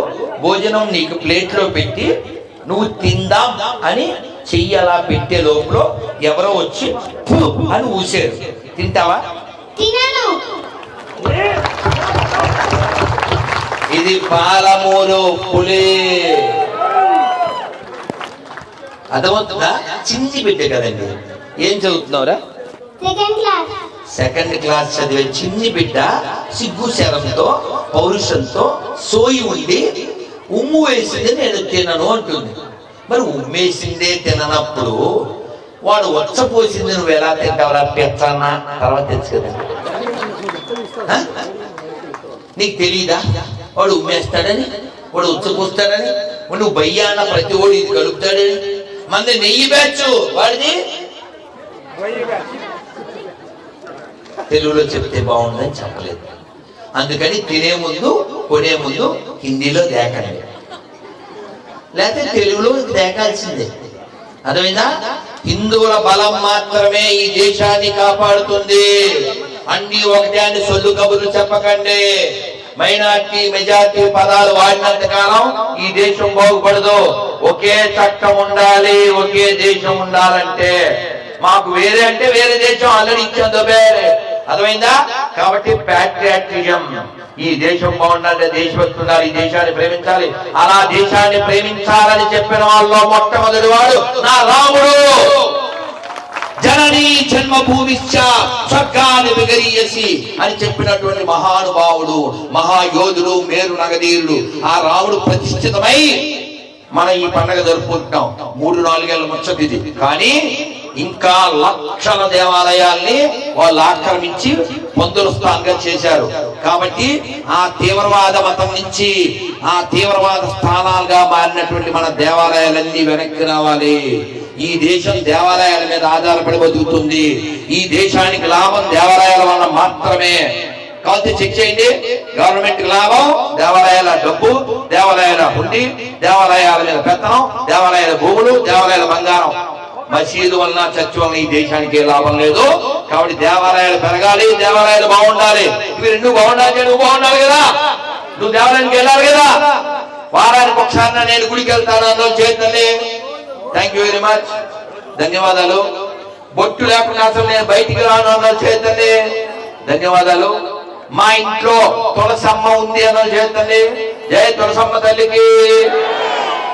భోజనం నీకు ప్లేట్లో పెట్టి నువ్వు తిందాం అని చెయ్యి అలా పెట్టే లోపల ఎవరో వచ్చి అని ఊసారు. తింటావా? ఇది పాలమూరు పులి. అర్థమవుతుందా? చిన్ని బిడ్డ కదండి. ఏం చదువుతున్నావురా? సెకండ్ క్లాస్ చదివే చిన్ని బిడ్డ సిగ్గు శరంతో పౌరుషంతో సోయి ఉండి ఉమ్ము వేసింది నేను తినను అంటుంది. మరి ఉమ్మేసిందే తిననప్పుడు వాడు వచ్చపోసింది నువ్వు ఎలా తింటావురా? పెచ్చన్నా తర్వాత తెచ్చు కదా. నీకు తెలీదా వాడు ఉమ్మేస్తాడని, వాడు ఉచ్చపోస్తాడని, నువ్వు బయ్యాన ప్రతి ఓడి ఇది కలుపుతాడని? మంది నెయ్యి బ్యాచ్ వాడిది. తెలుగులో చెప్తే బాగుందని చెప్పలేదు. అందుకని తినే ముందు కొనే ముందు హిందీలో దేకండి, లేకపోతే తెలుగులో దేకాల్సిందే. అర్థమైందా? హిందువుల బలం మాత్రమే ఈ దేశాన్ని కాపాడుతుంది. అన్ని ఒకటే అని సొల్లు కబుర్లు చెప్పకండి. మైనార్టీ మెజార్టీ పదాలు వాడినంత కాలం ఈ దేశం బాగుపడదు. ఒకే చట్టం ఉండాలి, ఒకే దేశం ఉండాలంటే మాకు వేరే అంటే వేరే దేశం ఆల్రెడీ ఇచ్చేందో వేరే. అర్థమైందా? కాబట్టి ప్యాట్రియాటిజం, ఈ దేశం బాగుండాలంటే దేశభక్తి ఉండాలి, ఈ దేశాన్ని ప్రేమించాలి. అలా దేశాన్ని ప్రేమించాలని చెప్పిన వాళ్ళు మొట్టమొదటి వాడు నా రాముడు. జననీ జన్మభూమిశ్చ స్వర్గాన్ని విగరీయసి అని చెప్పినటువంటి మహానుభావుడు, మహాయోధుడు, మేరు నగధీరుడు ఆ రాముడు ప్రతిష్ఠితమై మనం ఈ పండగ జరుపుకుంటున్నాం. 3-4 ఏళ్ళ ముచ్చటిది. కానీ ఇంకా లక్షల దేవాలయాల్ని వాళ్ళు ఆక్రమించి పందుల స్థానంగా చేశారు. కాబట్టి ఆ తీవ్రవాద మతం నుంచి ఆ తీవ్రవాద స్థానాలుగా మారినటువంటి మన దేవాలయాలన్నీ వెనక్కి రావాలి. ఈ దేశం దేవాలయాల మీద ఆధారపడి బతుకుతుంది. ఈ దేశానికి లాభం దేవాలయాల వల్ల మాత్రమే. కాబట్టి చెక్ చేయండి. గవర్నమెంట్ లాభం దేవాలయాల డబ్బు, దేవాలయాల హుండీ, దేవాలయాల మీద పెత్తనం, దేవాలయాల భూములు, దేవాలయాల బంగారం. మసీదు వలన చర్చ్ వలన ఈ దేశానికి లాభం లేదు. కాబట్టి దేవాలయాలు పెరగాలి, దేవాలయాలు బాగుండాలి. ఇవి రెండు బాగుండాలి. నువ్వు బాగుండాలి కదా, నువ్వు దేవాలయానికి వెళ్ళాలి కదా. వారానికి ఒకసారి నేను గుడికి వెళ్తాను అందులో చేతలే. థ్యాంక్ యూ వెరీ మచ్, ధన్యవాదాలు. బొట్టు లేకుండా అసలు నేను బయటికి రాను అన్న చేతండి, ధన్యవాదాలు. మా ఇంట్లో తులసమ్మ ఉంది అన్న చేతండి, జయ తులసమ్మ తల్లికి,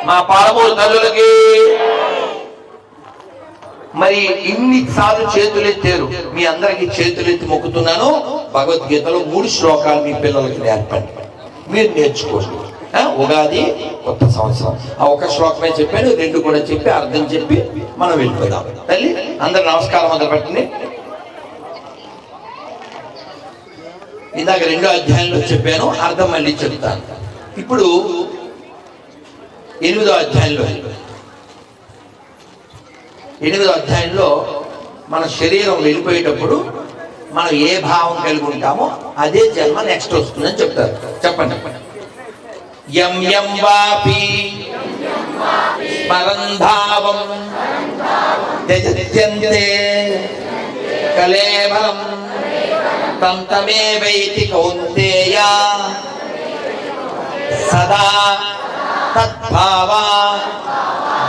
మా పాలమూరు తల్లులకి. మరి ఇన్ని సార్లు చేతులు ఎత్తారు, మీ అందరికి చేతులు ఎత్తి మొక్కుతున్నాను. భగవద్గీతలో 3 శ్లోకాలు మీ పిల్లలకి నేర్పండి, మీరు నేర్చుకోండి. ఉగాది కొత్త సంవత్సరం ఆ ఒక శ్లోకమే చెప్పాను, 2 కూడా చెప్పి అర్థం చెప్పి మనం వెళ్ళిపోదాం. తల్లి అందరు నమస్కారం మొదలు పెట్టండి. ఇందాక 2వ అధ్యాయంలో చెప్పాను, అర్థం మళ్ళీ చెప్తాను. ఇప్పుడు 8వ అధ్యాయంలో 8వ అధ్యాయంలో మన శరీరం వెళ్ళిపోయేటప్పుడు మనం ఏ భావం కలిగి ఉంటామో అదే జన్మ నెక్స్ట్ వస్తుందని చెప్తారు. చెప్పండి. యం యం వాపి స్మరంధావం త్యజత్యంతే కలేవరం తం తమేవైతి కౌంతేయ సదా తద్భావా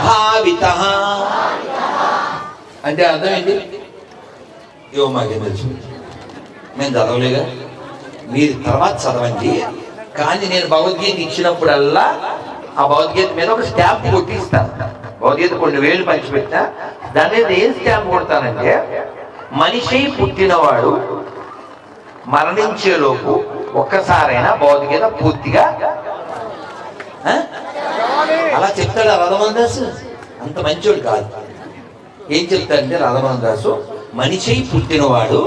భావితః. అంటే అర్థం ఏంటి? ఏమో మాకేం తెలుసు, మేము చదవలేగా, మీరు తర్వాత చదవండి. కానీ నేను భగవద్గీత ఇచ్చినప్పుడల్లా ఆ భగవద్గీత మీద ఒక స్టాంప్ కొట్టిస్తాను. భగవద్గీత కొన్ని వేలు పంచిపెట్టినా దాని మీద ఏం స్టాంప్ కొడతానంటే, మనిషి పుట్టినవాడు మరణించేలోపు ఒక్కసారైనా భౌతికత పూర్తిగా అలా చెప్తాడు రథమందాసు. అంత మంచోడు కాదు. ఏం చెప్తాడంటే రథమందాసు, మనిషి పుట్టినవాడు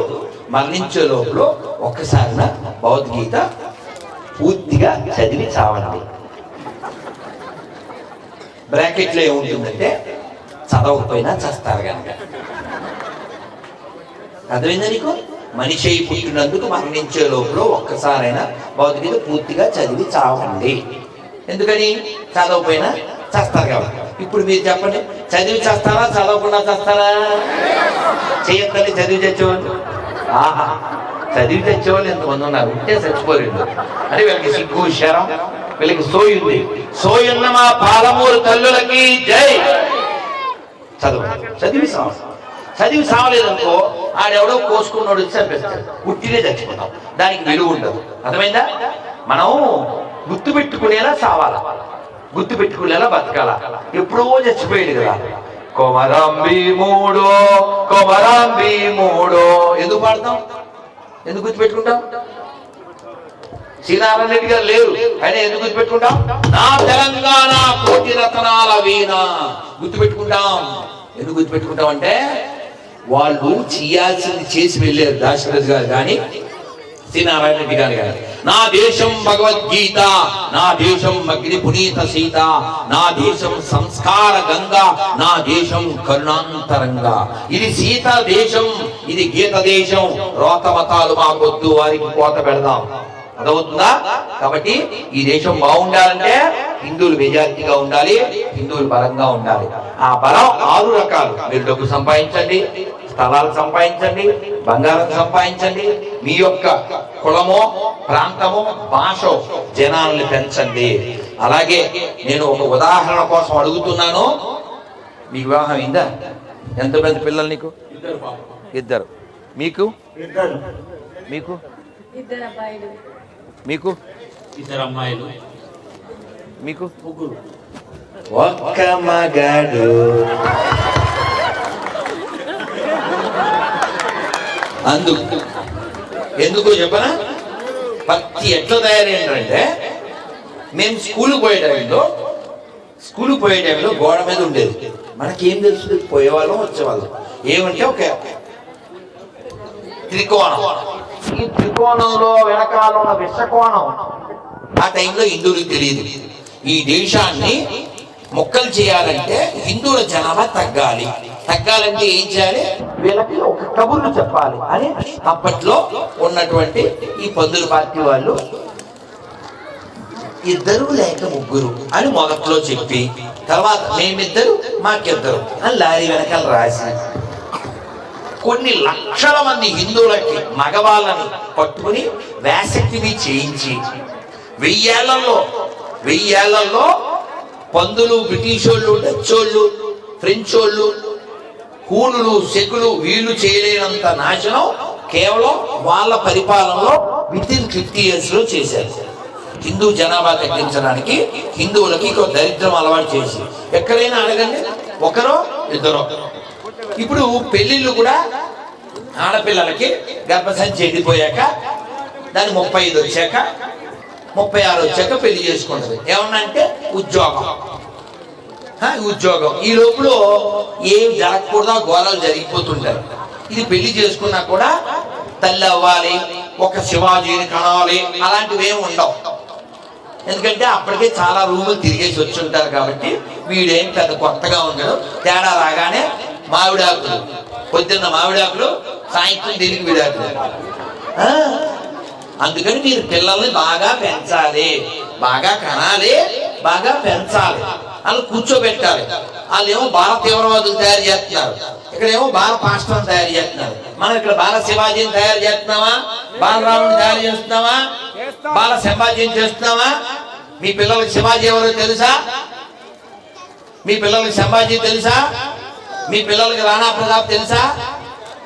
మరణించే లోపల ఒక్కసారిన భగవద్గీత పూర్తిగా చదివి చావండి. బ్రాకెట్లో ఏముంటుందంటే చదవకపోయినా చేస్తారు కనుక. అర్థమైందా నీకు? మనిషి పుట్టినందుకు మరణించే లోపల ఒక్కసారైనా భగవద్గీత పూర్తిగా చదివి చావండి. ఎందుకని? చదవకపోయినా చేస్తారు కాబట్టి. ఇప్పుడు మీరు చెప్పండి, చదివి చేస్తారా చదవకుండా చేస్తారా? చేయొద్దండి చదివి తెచ్చేవాళ్ళు. ఆహా, చదివి తెచ్చేవాళ్ళు ఎంతమంది ఉన్నారు. ఉంటే చచ్చిపోలేదు అంటే వీళ్ళకి సిగ్గు శరం, వీళ్ళకి సోయి ఉంది. సోయున్న మా పాలమూరు తల్లులకి జై. చదివి సావలేదనుకో ఆడెవడో కోసుకున్నాడు వచ్చి చంపేస్తాడు. పుట్టినే చచ్చిపోతాం, దానికి విలువ ఉండదు. అర్థమైందా? మనం గుర్తు పెట్టుకునేలా సావాల, గుర్తు పెట్టుకునేలా బతకాల. ఎప్పుడో చచ్చిపోయాడు కదా. కొమరాంబి మూడో కొమరాంబి మూడో ఎందుకు పాడతాం? ఎందుకు గుర్తు పెట్టుకుంటాం? శ్రీనారాయణ రెడ్డి గారు లేరు, ఆయన ఎందుకు గుర్తు పెట్టుకుంటాం? నా తెలంగాణ కోటి రతనాల వీణ గుర్తు పెట్టుకుంటాం. ఎందుకు గుర్తు పెట్టుకుంటాం అంటే వాళ్ళు చేయాల్సింది చేసి వెళ్ళారు. దాశరథి గారు కానీ శ్రీనారాయణ రెడ్డి గారు కానీ, నా దేశం భగవద్గీత, నా దేశం అగ్ని పునీత సీత, నా దేశం సంస్కార గంగా, నా దేశం కరుణాంతరంగా. ఇది సీత దేశం, ఇది గీత దేశం. రోతమతాలు మాకొద్దు, వారికి కోత పెడదాం. అదవుతుందా? కాబట్టి ఈ దేశం బాగుండాలంటే హిందువులు మెజారిటీగా ఉండాలి, హిందువులు బలంగా ఉండాలి. ఆ బలం 6 రకాలు. మీరు డబ్బు సంపాదించండి, స్థలాలు సంపాదించండి, బంగారం సంపాదించండి, మీ యొక్క కులమో ప్రాంతమో భాషో జనాల్ని పెంచండి. అలాగే నేను ఒక ఉదాహరణ కోసం అడుగుతున్నాను. మీ వివాహం అయిందా? ఎంతమంది పిల్లలు నీకు? 2. మీకు? మీకు? 2 అబ్బాయిలు. మీకు? 2 అమ్మాయిలు. మీకు? 3. ఒక్క మగాడు. ఎందుకు చెప్పనా? భక్తి ఎట్లా తయారైందంటే, మేము స్కూల్కి పోయే టైంలో గోడ మీద ఉండేది. మనకేం తెలుసు? పోయేవాళ్ళం వచ్చేవాళ్ళం. ఏమంటే ఒక త్రికోణం, ఈ త్రికోణంలో వెనకాల ఉన్న విశ్వకోణం ఆ టైంలో హిందువులకు తెలియదు. ఈ దేశాన్ని మొక్కలు చేయాలంటే హిందువుల జనాభా తగ్గాలంటే ఏం చేయాలి? వీళ్ళకి ఒక కబుర్లు చెప్పాలి అని అప్పట్లో ఉన్నటువంటి ఈ పందుల పార్టీ వాళ్ళు 2 లేక 3 అని మొదట్లో చెప్పి, తర్వాత మేమిద్దరు మాకిద్దరు అని లారీ వెనకాల రాసి కొన్ని లక్షల మంది హిందువులకి మగవాళ్ళని పట్టుకుని వ్యాసక్తిని చేయించి 1000 ఏళ్లలో పందులు, బ్రిటిష్ వాళ్ళు, డచ్ వాళ్ళు, ఫ్రెంచ్ వాళ్ళు, హూనులు, శకులు వీళ్ళు చేయలేనంత నాశనం కేవలం వాళ్ళ పరిపాలనలో వితిన్ 50 years లో చేశారు. హిందూ జనాభా తగ్గించడానికి హిందువులకి ఇంకో దరిద్రం అలవాటు చేసి, ఎక్కడైనా అడగండి 1 2. ఇప్పుడు పెళ్లిళ్ళు కూడా ఆడపిల్లలకి గర్భసంచి ఎండిపోయాక, దాని 35 వచ్చాక, 36 వచ్చాక పెళ్లి చేసుకుంటది. ఏమన్నా అంటే ఉద్యోగం. ఈ లోపల ఏం జరగకూడదా ఘోరాలు జరిగిపోతుంటారు. ఇది పెళ్లి చేసుకున్నా కూడా తల్లి అవ్వాలి, ఒక శివాజీని కనాలి, అలాంటివి ఏమి ఉండవు. ఎందుకంటే అప్పటికే చాలా రూములు తిరిగేసి వచ్చి ఉంటారు కాబట్టి వీడేం పెద్ద కొత్తగా ఉండడు. తేడా రాగానే మామిడాకులు, పొద్దున్న మామిడాకులు, సాయంత్రం దీనికి విడాకులు. అందుకని మీరు పిల్లల్ని బాగా పెంచాలి, బాగా కనాలి, బాగా పెంచాలి, వాళ్ళు కూర్చోబెట్టాలి. వాళ్ళు ఏమో బాల తీవ్రవాదులు తయారు చేస్తున్నారు, ఇక్కడేమో బాల పాస్టర్ని తయారు చేస్తున్నారు. మనం ఇక్కడ బాల శివాజీని తయారు చేస్తున్నావా? బాలరాముని తయారు చేస్తున్నావా? బాల శంభాజీని చేస్తున్నావా? మీ పిల్లలకి శివాజీ ఎవరో తెలుసా? మీ పిల్లలకి శంభాజీ తెలుసా? మీ పిల్లలకి రాణా ప్రతాప్ తెలుసా?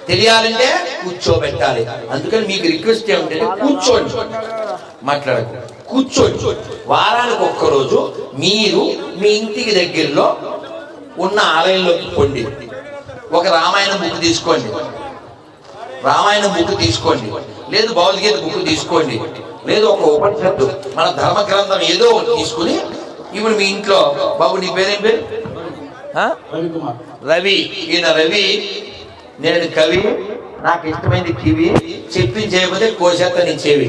తెలియాలంటే కూర్చోబెట్టాలి. అందుకని మీకు రిక్వెస్ట్ ఏమిటంటే కూర్చోండి, మాట్లాడకు, కూర్చోండి. వారానికి 1 రోజు మీరు మీ ఇంటికి దగ్గరలో ఉన్న ఆలయంలోకి పొండి. ఒక రామాయణం బుక్ తీసుకోండి, రామాయణం బుక్ తీసుకోండి, లేదు భగవద్గీత బుక్ తీసుకోండి, లేదు ఒక ఉపనిషత్తు మన ధర్మ గ్రంథం ఏదో ఒకటి తీసుకుని ఇప్పుడు మీ ఇంట్లో, బాబు నీ పేరేం పేరు? రవి. ఈయన రవి, నేను కవి, నాకు ఇష్టమైంది కివి, చెప్పించేయకపోతే కోసేత్త నీ చెవి.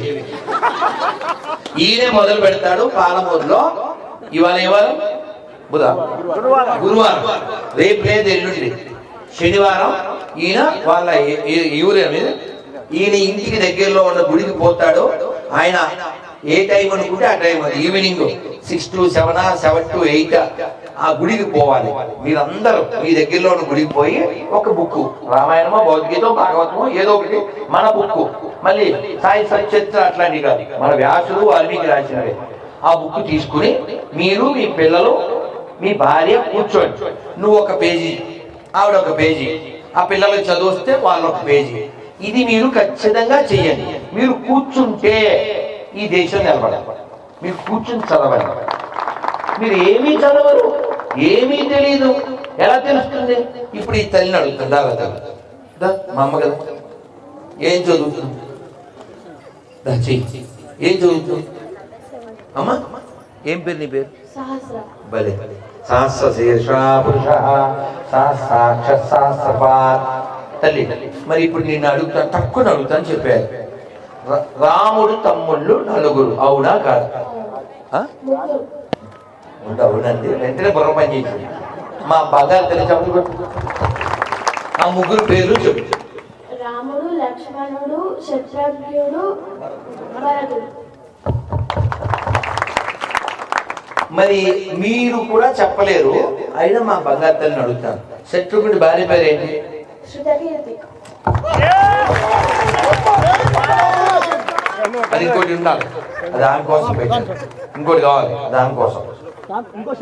ఈయనే మొదలు పెడతాడు పాలమూరులో. ఇవాళ ఏవారం? గురువారం. రేపు లేదు, ఎల్లుండి శనివారం. ఈయన వాళ్ళ ఈయన ఇంటికి దగ్గరలో ఉన్న గుడికి పోతాడు. ఆయన ఏ టైం అనుకుంటే ఆ టైం, ఈవినింగ్ 6 to 7, 7 to 8 ఆ గుడికి పోవాలి. మీరందరూ మీ దగ్గరలో ఉన్న గుడికి పోయి ఒక బుక్, రామాయణమో భగవద్గీత భాగవతమో ఏదో ఒకటి మన బుక్, మళ్ళీ సాయి సచరిత్ర అట్లాంటివి కాదు, మన వ్యాసుడు వాల్మీకి రాసినవి, ఆ బుక్ తీసుకుని మీరు మీ పిల్లలు మీ భార్య కూర్చోండి. నువ్వు ఒక పేజీ, ఆవిడ ఒక పేజీ, ఆ పిల్లలకు చదివిస్తే వాళ్ళు ఒక పేజీ. ఇది మీరు ఖచ్చితంగా చెయ్యండి. మీరు కూర్చుంటే ఈ దేశం నిలబడాలి. మీరు కూర్చుని చదవాలి. మీరు ఏమీ చదవరు, ఏమీ తెలియదు, ఎలా తెలుస్తుంది? ఇప్పుడు ఈ తల్లిని అడుగుతుందా, మా అమ్మ కదా, ఏం చదువుతుంది? ఏం చదువుతుంది అమ్మా? ఏం పేరు నీ పేరు? భలే, సహస్ర శీర్ష పురుష సహస్రాక్ష. తల్లి మరి ఇప్పుడు నిన్ను అడుగుతాను, తక్కువ అడుగుతాను చెప్పారు. రాముడు తమ్ముళ్ళు 4, అవునా కాదు? అవునండి, వెంటనే బుర్ర పని చేసి మా బాగా తెలియదు. ఆ 3 పేర్లు చెప్పు. రాముడు, లక్ష్మణుడు, శత్రుఘ్నుడు, భరతుడు. మరి మీరు కూడా చెప్పలేరు, అయినా మా బంగారు తల్లిని అడుగుతాను. శత్రుఘ్నుడి భార్య పేరు ఏంటి? అది ఇంకోటి ఉండాలి, దానికోసం పెట్టాను. ఇంకోటి కావాలి, దానికోసం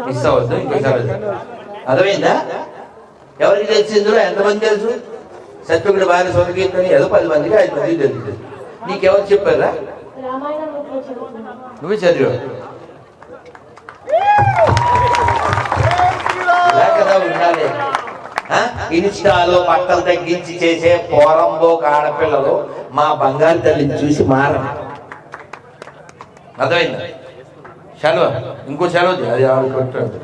మిస్ అవ్వద్దు. ఇంకోసారి అర్థమైందా? ఎవరికి తెలిసిందో ఎంతమంది తెలుసు? శత్రుఘ్నుడి భార్య స్వర్గీయతని ఏదో 10 మందికి 5 మందికి తెలుస్తుంది. నీకెవరు చెప్పారా? నువ్వే చదివావు. ఇలా కదా ఉండాలి. ఇన్స్టాలో బట్టలు తగ్గించి చేసే పోరంబోక ఆడపిల్లలు మా బంగారు తల్లిని చూసి మారరు. అర్థమైందా? సెలవు, ఇంకో సెలవు అది ఆడుకుంటుంది.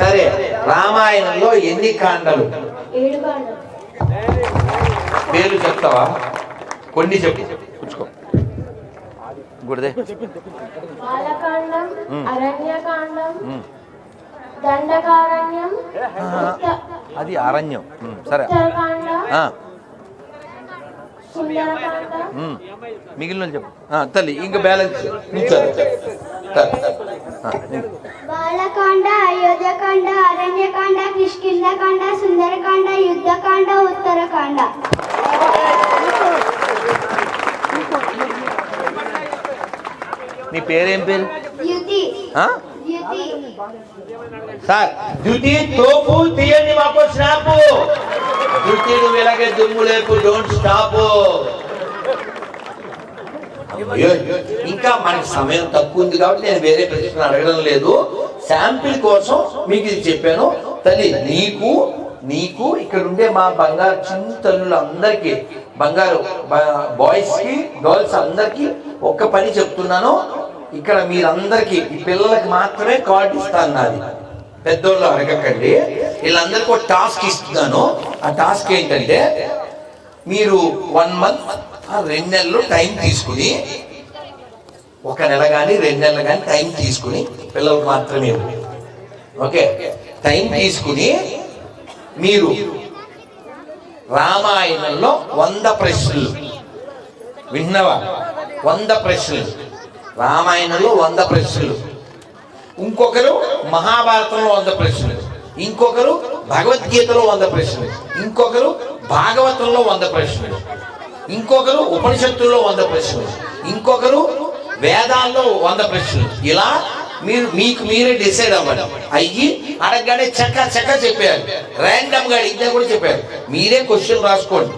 సరే, రామాయణంలో ఎన్ని కాండలు? 7 కాండలు. పేర్లు చెప్తావా? కొన్ని చెప్పు, పుచ్చుకో. గుడిదే బాలకాండం, అరణ్యకాండం, దండకారణ్యం, అది అరణ్యం. సరే, మిగిలిన చెప్పు తల్లి. ఇంకా బ్యాలెన్స్ బాలకాండ, అయోధ్యకాండ, అరణ్యకాండ, కిష్కింధకాండ, సుందరకాండ, యుద్ధకాండ, ఉత్తరకాండ. నీ పేరేం పేరు? సార్ డ్యూటీ తోపు తీయండి, మాకు స్నాప్. డ్యూటీ నువ్వు ఇలాగే దుమ్ము లేపు, డోంట్ స్టాప్. ఇంకా మనకి సమయం తక్కువ ఉంది కాబట్టి నేను వేరే ప్రశ్న అడగడం లేదు. శాంపిల్ కోసం మీకు ఇది చెప్పాను. తల్లి నీకు ఇక్కడ ఉండే మా బంగారు చిన్న తల్లులందరికీ, బంగారు బాయ్స్ కి గర్ల్స్ అందరికి ఒక్క పని చెప్తున్నాను. ఇక్కడ మీరందరికీ, ఈ పిల్లలకి మాత్రమే కార్డు ఇస్తాను, నాది పెద్దోళ్ళు అడగకండి. వీళ్ళందరికీ ఒక టాస్క్ ఇస్తున్నాను. ఆ టాస్క్ ఏంటంటే, మీరు 1 month 2 నెలలు టైం తీసుకుని, 1 నెల కానీ 2 నెలలు కానీ టైం తీసుకుని, పిల్లలకు మాత్రమే ఓకే టైం తీసుకుని, మీరు రామాయణంలో 100 ప్రశ్నలు విన్నవా? 100 ప్రశ్నలు రామాయణంలో, 100 ప్రశ్నలు. ఇంకొకరు మహాభారతంలో 100 ప్రశ్నలు, ఇంకొకరు భగవద్గీతలో 100 ప్రశ్నలు, ఇంకొకరు భాగవతంలో 100 ప్రశ్నలు, ఇంకొకరు ఉపనిషత్తుల్లో 100 ప్రశ్నలు, ఇంకొకరు వేదాల్లో 100 ప్రశ్నలు. ఇలా మీకు మీరే డిసైడ్ అవ్వాలి. అయ్యి అడగగానే చక్క చెప్పారు. ర్యాండమ్ గా అడిగితే కూడా చెప్పారు. మీరే క్వశ్చన్ రాసుకోండి,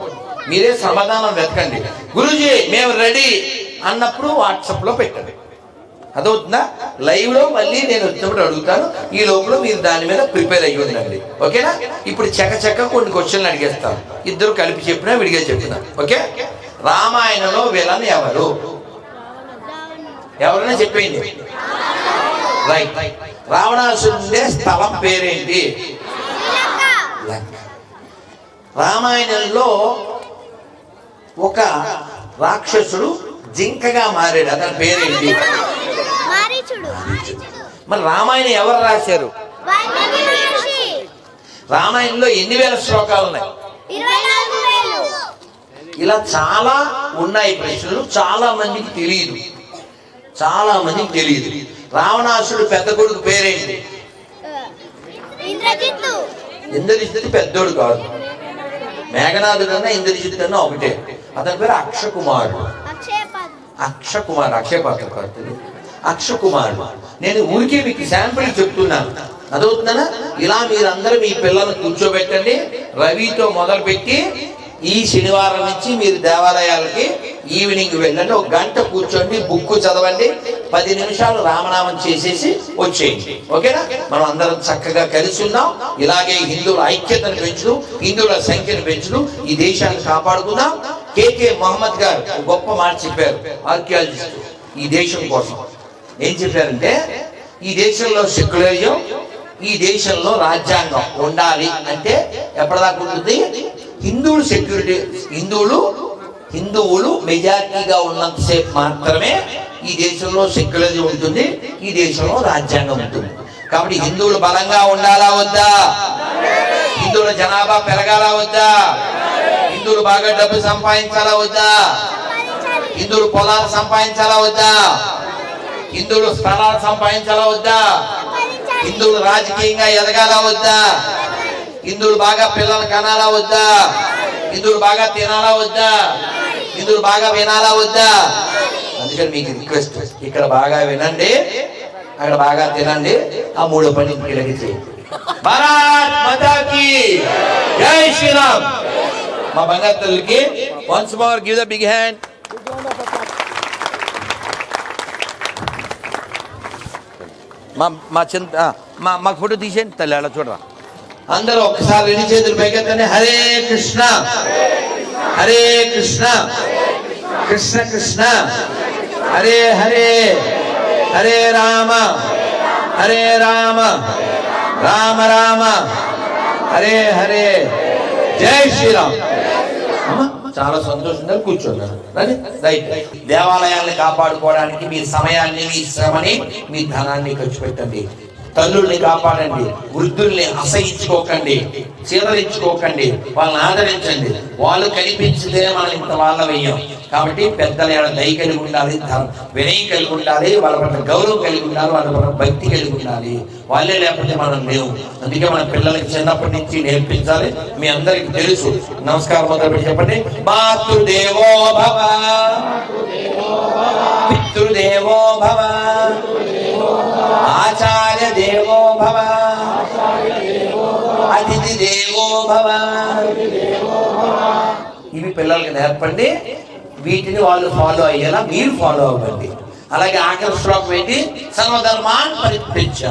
మీరే సమాధానం వెతకండి. గురూజీ మేము రెడీ అన్నప్పుడు వాట్సాప్ లో పెట్టండి. అదవుతుందా? లైవ్ లో మళ్ళీ నేను వచ్చినప్పుడు అడుగుతాను. ఈ లోపల మీరు దాని మీద ప్రిపేర్ అయ్యి ఉండండి. ఓకేనా? ఇప్పుడు చక్క కొన్ని క్వశ్చన్లు అడిగేస్తాను. ఇద్దరు కలిపి చెప్పినా విడిగా చెప్పినా. ఓకే? రామాయణంలో విలన్ ఎవరు? ఎవరైనా చెప్పేయండి. రైట్. రావణాసురుడు ఉండే స్థలం పేరేంటి? లంక. రామాయణంలో ఒక రాక్షసుడు జింకగా మారాడు, అతని పేరేంటి? మరి రామాయణం ఎవరు రాశారు? రామాయణంలో ఎన్ని వేల శ్లోకాలు ఉన్నాయి? ఇలా చాలా ఉన్నాయి ప్రశ్నలు. చాలా మందికి తెలియదు. రావణాసుడు పెద్ద కొడుకు పేరేంటి? ఇంద్రజిత్తు పెద్దోడు కాదు. మేఘనాథుడు అన్నా ఇంద్రజిత్తు అన్నా ఒకటే. అతని పేరు అక్షకుమారుడు. అక్షయపాత్ర కాదు, అక్షకుమారుడు. నేను ఊరికే మీకు శాంపుల్ చెప్తున్నాను. అదవుతుందనా? ఇలా మీరందరూ మీ పిల్లలను కూర్చోబెట్టండి. రవితో మొదలుపెట్టి ఈ శనివారం నుంచి మీరు దేవాలయాలకి ఈవినింగ్ వెళ్ళండి. ఒక గంట కూర్చోండి, బుక్ చదవండి, 10 నిమిషాలు రామనామం చేసేసి వచ్చేయండి. ఓకేనా? మనం అందరం చక్కగా కలిసి ఉన్నాం. ఇలాగే హిందువుల ఐక్యతను పెంచుతూ, హిందువుల సంఖ్యను పెంచుతూ ఈ దేశాన్ని కాపాడుకుందాం. కేకే మహమ్మద్ గారు గొప్ప మాట చెప్పారు, ఆర్కియాలజిస్ట్. ఈ దేశం కోసం ఏం చెప్పారంటే, ఈ దేశంలో సెక్యులరిజం, ఈ దేశంలో రాజ్యాంగం ఉండాలి అంటే ఎప్పటిదాకా ఉంటుంది? హిందువులు మెజారిటీగా ఉన్నంతసేపు మాత్రమే ఈ దేశంలో సెక్యులరిజం ఉంటుంది, ఈ దేశంలో రాజ్యాంగం ఉంటుంది. కాబట్టి హిందువులు బలంగా ఉండాలా వద్దా? హిందువుల జనాభా పెరగాలా వద్దా? హిందువులు బాగా డబ్బు సంపాదించాలా వద్దా? హిందువులు పొలాలు సంపాదించాలా వద్దా? హిందువులు స్థలాలు సంపాదించాలా వద్దా? హిందువులు రాజకీయంగా ఎదగాలా వద్దా? హిందువులు బాగా పిల్లలు కనాలా వద్దా? హిందువులు బాగా తినాలా వద్దా? హిందువులు బాగా వినాలా వద్దా? అందుకని మీకు రిక్వెస్ట్, ఇక్కడ బాగా వినండి, అక్కడ బాగా తినండి, ఆ 3వ పని ఇంటికి చేయండి. భారత్ మాతాకి జై శ్రీరామ్. మా బంగారు తల్లికి once more give the big hand. మా ఫోటో తీసేయండి తల్లి, అలా చూడరా. అందరూ ఒక్కసారి 2 చేతులు పైకెత్తండి. హరే కృష్ణ హరే కృష్ణ కృష్ణ కృష్ణ హరే హరే, హరే రామ హరే రామ రామ రామ హరే హరే, జై శ్రీరామ్. చాలా సంతోషంగా కూర్చున్నాను. దేవాలయాన్ని కాపాడుకోవడానికి మీ సమయాన్ని, మీ శ్రమని, మీ ధనాన్ని ఖర్చు పెట్టండి. తల్లుల్ని కాపాడండి, వృద్ధుల్ని అసహించుకోకండి, చీదరించుకోకండి, వాళ్ళని ఆదరించండి. వాళ్ళు కనిపించితే మనం ఇంత వాళ్ళ వెయ్యం. కాబట్టి పెద్దల దయ కలిగి ఉండాలి, వినయం కలిగి ఉండాలి, వాళ్ళ పట్ల గౌరవం కలిగి ఉండాలి, వాళ్ళ పట్ల భక్తి కలిగి ఉండాలి. వాళ్ళే లేకపోతే మనం లేవు. అందుకే మన పిల్లలకి చిన్నప్పటి నుంచి నేర్పించాలి. మీ అందరికి తెలుసు. నమస్కారం మొదలుపెట్టి చెప్పండి. మాతృదేవో భవ, పితృదేవో భవ, ఆచార్య దేవో భవ, అతిథి దేవో భవ. ఇవి పిల్లలకి నేర్పండి. వీటిని వాళ్ళు ఫాలో అయ్యేలా మీరు ఫాలో అవ్వండి. అలాగే ఆఖరి శ్లోకం ఏంటి? సర్వధర్మాన్ పరిత్యజ్య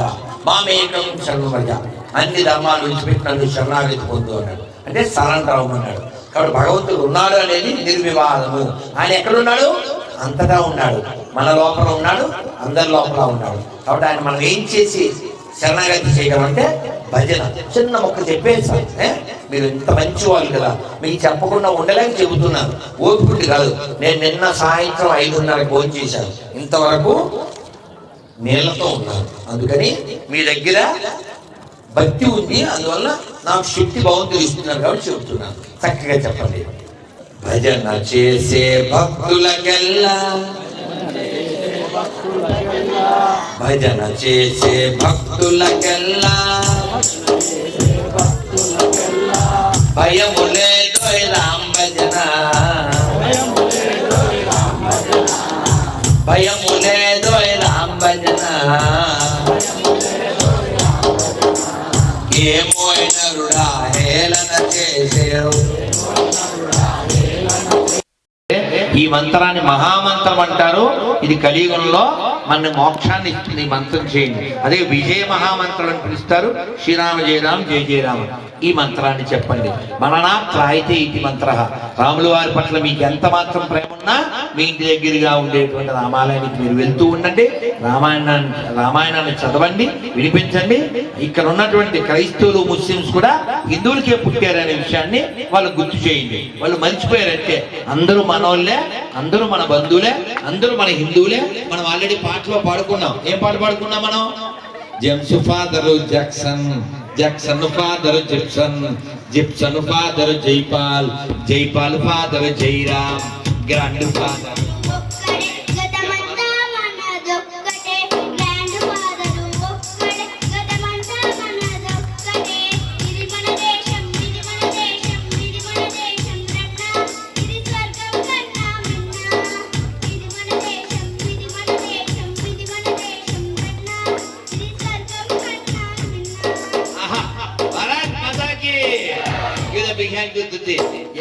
మామేకం శరణ్య. అన్ని ధర్మాలు విడిచిపెట్టి నన్ను శరణాగతి పొందు అన్నాడు. అంటే సరెండర్ అవ్వమన్నాడు. కాబట్టి భగవంతుడు ఉన్నాడు అనేది నిర్వివాదము. ఆయన ఎక్కడున్నాడు? అంతటా ఉన్నాడు. మన లోపల ఉన్నాడు, అందరి లోపల ఉన్నాడు. కాబట్టి ఆయన మనం ఏం చేసి శరణాగతి చేయగలంటే భజన. చిన్న మొక్క చెప్పేసి, మీరు ఇంత మంచి వాళ్ళు కదా, మీకు చెప్పకుండా ఉండలేక చెబుతున్నాను. ఓపికటి కాదు. నేను నిన్న సాయంత్రం 5:30 భోజనం చేశాను. ఇంతవరకు నీళ్లతో ఉన్నాను. అందుకని మీ దగ్గర భక్తి ఉంది, అందువల్ల నాకు శక్తి భగవంతుడు ఇస్తున్నారు కాబట్టి చెబుతున్నాను. చక్కగా చెప్పండి. భజన చేసే భక్తులకెల్లా, భజన చేసే భక్తులకెల్లా భయము లేదు రామ్ భజన, భయము లేదు రామ్ భజన. ఏమోయినరుడా హేళన చేసేవు. ఈ మంత్రాన్ని మహామంత్రం అంటారు. ఇది కలియుగంలో మన మోక్షాన్ని ఇస్తుంది ఈ మంత్రం చేయండి. అదే విజయ మహామంత్రం అని పిలుస్తారు. శ్రీరామ జయరామ జయ జయరామ ఈ మంత్రాన్ని చెప్పండి. మననా త్రాయితే ఇది మంత్ర. రాముల వారి పట్ల మీకు ఎంత మాత్రం ప్రేమ ఉన్నా మీ ఇంటి దగ్గరగా ఉండేటువంటి రామాలయానికి మీరు వెళ్తూ ఉండండి. రామాయణాన్ని చదవండి, వినిపించండి. ఇక్కడ ఉన్నటువంటి క్రైస్తవులు ముస్లిమ్స్ కూడా హిందువులకే పుట్టారనే విషయాన్ని వాళ్ళు గుర్తు చేయండి. వాళ్ళు మర్చిపోయారంటే అందరూ మనోళ్ళే, అందరూ మన బంధువులే, అందరూ మన హిందువులే. మనం ఆల్రెడీ పాటలో పాడుకున్నాం. ఏం పాట పాడుకున్నాం మనం? James father Jackson, Jackson father Gibson, Gibson father Jaipal, Jaipal father Jairam, grand father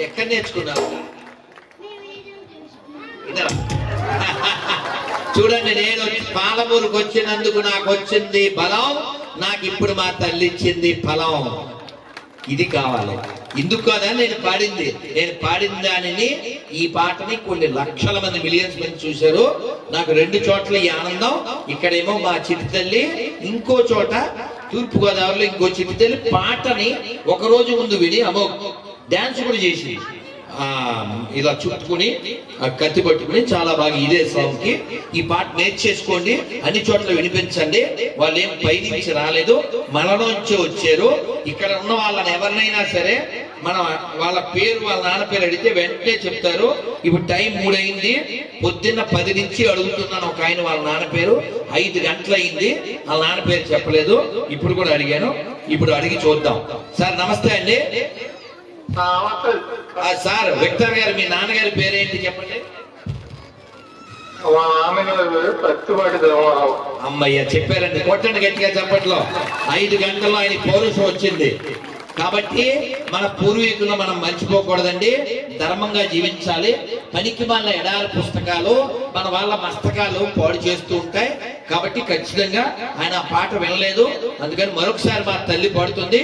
ఎక్కడ నేర్చుకున్నావు? చూడండి, నేను పాలమూరుకు వచ్చినందుకు నాకు వచ్చింది బలం, నాకు ఇప్పుడు మా తల్లి ఇచ్చింది ఫలం. ఇది కావాలి. ఇందుకు కదా నేను పాడింది. నేను పాడిన దానిని, ఈ పాటని కొన్ని లక్షల మంది, మిలియన్స్ మంది చూశారు. నాకు 2 చోట్ల ఈ ఆనందం. ఇక్కడేమో మా చిట్టి తల్లి, ఇంకో చోట తూర్పు గోదావరిలో ఇంకో చిట్టి తల్లి పాటని ఒక రోజు ముందు విని అమ్మో డాన్స్ కూడా చేసి ఇలా చుట్టుకుని కత్తి పట్టుకుని చాలా బాగా ఇదే సాంగ్ కి ఈ పాట నేర్చేసుకోండి, అన్ని చోట్ల వినిపించండి. వాళ్ళు ఏం పైనుంచి రాలేదు, మనలోంచి వచ్చారు. ఇక్కడ ఉన్న వాళ్ళని ఎవరినైనా సరే మనం వాళ్ళ పేరు, వాళ్ళ నాన్న పేరు అడిగితే వెంటనే చెప్తారు. ఇప్పుడు టైం 3 అయింది, పొద్దున్న 10 నుంచి అడుగుతున్నాను ఒక ఆయన వాళ్ళ నాన్న పేరు. 5 గంటలు అయింది, వాళ్ళ నాన్న పేరు చెప్పలేదు. ఇప్పుడు కూడా అడిగాను, ఇప్పుడు అడిగి చూద్దాం. సార్ నమస్తే అండి. సార్ విక్టర్ గారు, మీ నాన్నగారి పేరేంటి చెప్పండి? అమ్మయ్య చెప్పారండి, కొట్టండి గట్టిగా చెప్పట్లో. 5 గంటల్లో ఆయన పౌరుషం వచ్చింది. కాబట్టి మన పూర్వీకులను మనం మర్చిపోకూడదండి, ధర్మంగా జీవించాలి. పనికి మన ఎడారి పుస్తకాలు మన వాళ్ళ మస్తకాలు పాడు చేస్తూ ఉంటాయి. కాబట్టి ఖచ్చితంగా ఆయన ఆ పాట వినలేదు, అందుకని మరొకసారి మా తల్లి పాడుతుంది.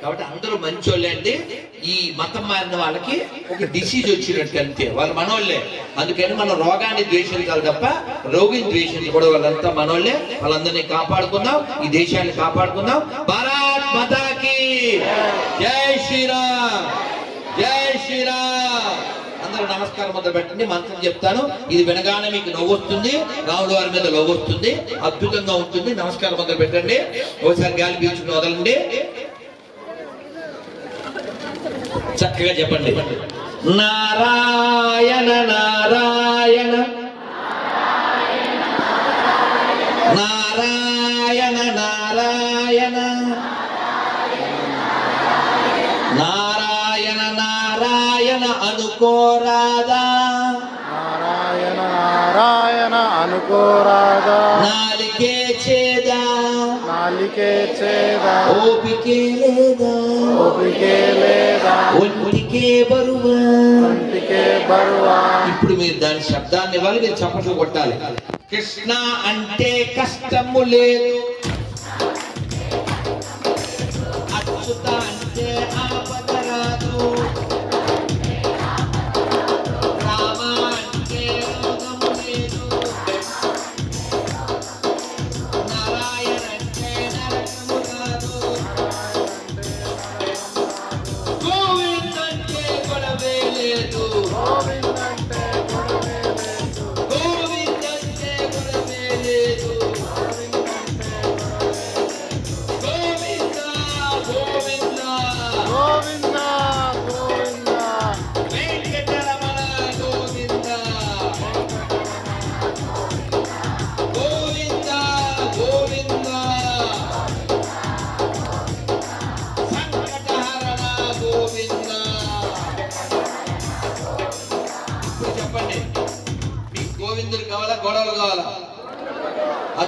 కాబట్టి అందరూ మంచోళ్ళే అండి. ఈ మతం మారిన వాళ్ళకి ఒక డిసీజ్ వచ్చినట్టు అంతే, వాళ్ళు మనోళ్ళే. అందుకని మనం రోగాన్ని ద్వేషించాలి తప్ప రోగిని ద్వేషించకూడదు. వాళ్ళంతా మనోళ్ళే, వాళ్ళందరినీ కాపాడుకుందాం, ఈ దేశాన్ని కాపాడుకుందాం. భారత్ మాతాకి జై శ్రీరామ్, జై శ్రీరామ్. అందరూ నమస్కారం మొదలు పెట్టండి. మంత్రం చెప్తాను, ఇది వినగానే మీకు నవ్వు వస్తుంది, రాముల వారి మీద నవ్వు వస్తుంది, అద్భుతంగా ఉంటుంది. నమస్కారం మొదలు పెట్టండి. ఒకసారి గాలి పీల్చుకుని వదలండి, చక్కగా చెప్పండి. నారాయణ నారాయణ నారాయణ నారాయణ నారాయణ నారాయణ అనుకోరాదా, నారాయణ నారాయణ అనుకోరాదా, నాలికే చేదా, నాలికే చేదా, ఓపికే లేదా, ఓపికే లేదా, ఒంటికే బరువా, ఒంటికే బరువా. ఇప్పుడు మీరు దాని శబ్దాన్ని ఇవ్వాలి, మీరు చప్పట్లు కొట్టాలి. కృష్ణ అంటే కష్టము లేదు, అచ్యుత అంటే ఆపద రాదు, రామ అంటే రోగము లేదు, నారాయణ అంటే నరకము రాదు, గోవింద అంటే గొడవే లేదు, గోవింద అంటే గొడవే లేదు, గోవింద అంటే గొడవే లేదు, గోవింద గోవింద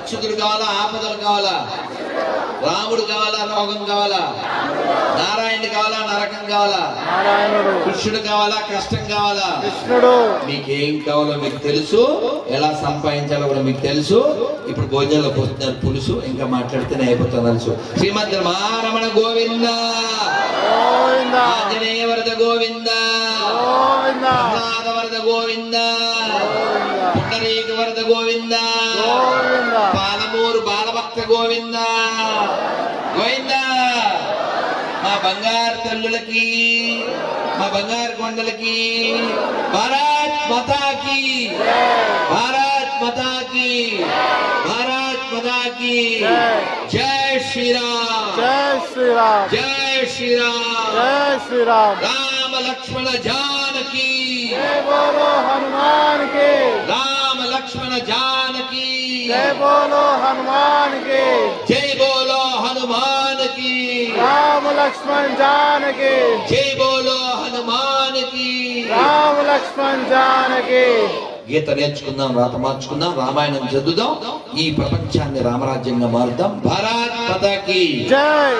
అచ్యుతుడు కావాలా, ఆపదలు కావాలా? రాముడు కావాలా, రోగం కావాలా? నారాయణుడు కావాలా, నరకం కావాలా? నారాయణుడు. కృష్ణుడు కావాలా, కష్టం కావాలా? కృష్ణుడు. మీకేం కావాలో మీకు తెలుసు, ఎలా సంపాదించాలో కూడా మీకు తెలుసు. ఇప్పుడు భోజనంలో పోతున్నారు పులుసు, ఇంకా మాట్లాడితేనే అయిపోతుంది తెలుసు. శ్రీమద్ రమారమణ గోవింద, గోవింద ఆంజనేయ వరద గోవింద, గోవింద ప్రహ్లాద వరద గోవింద, పుండరీక వరద గోవింద, గోవింద పాలమూరు బాలభక్త గోవింద గోవింద. మా బంగారు తల్లులకి, మా బంగారు కొండలకి భారత్ మాతాకి, భారత్ మాతాకి, భారత్ మాతాకి జై శ్రీరామ్, జై శ్రీరామ్, జై శ్రీరామ్, జై శ్రీరామ్. రామ లక్ష్మణ జానకి, జై బోలో హనుమాన్ కి, రామ లక్ష్మణ జానకి, జై బోలో హనుమాన్ కి, జై బోలో హనుమాన్ కి, రామ లక్ష్మణ్ జానకి, జై బోలో హనుమాన్ కి. రామ లక్ష్మణ్ జానకి. గీత నేర్చుకుందాం, రాత మార్చుకుందాం, రామాయణం చదువుదాం, ఈ ప్రపంచాన్ని రామరాజ్యంగా మారుదాం. భారత్ మాతాకి జై.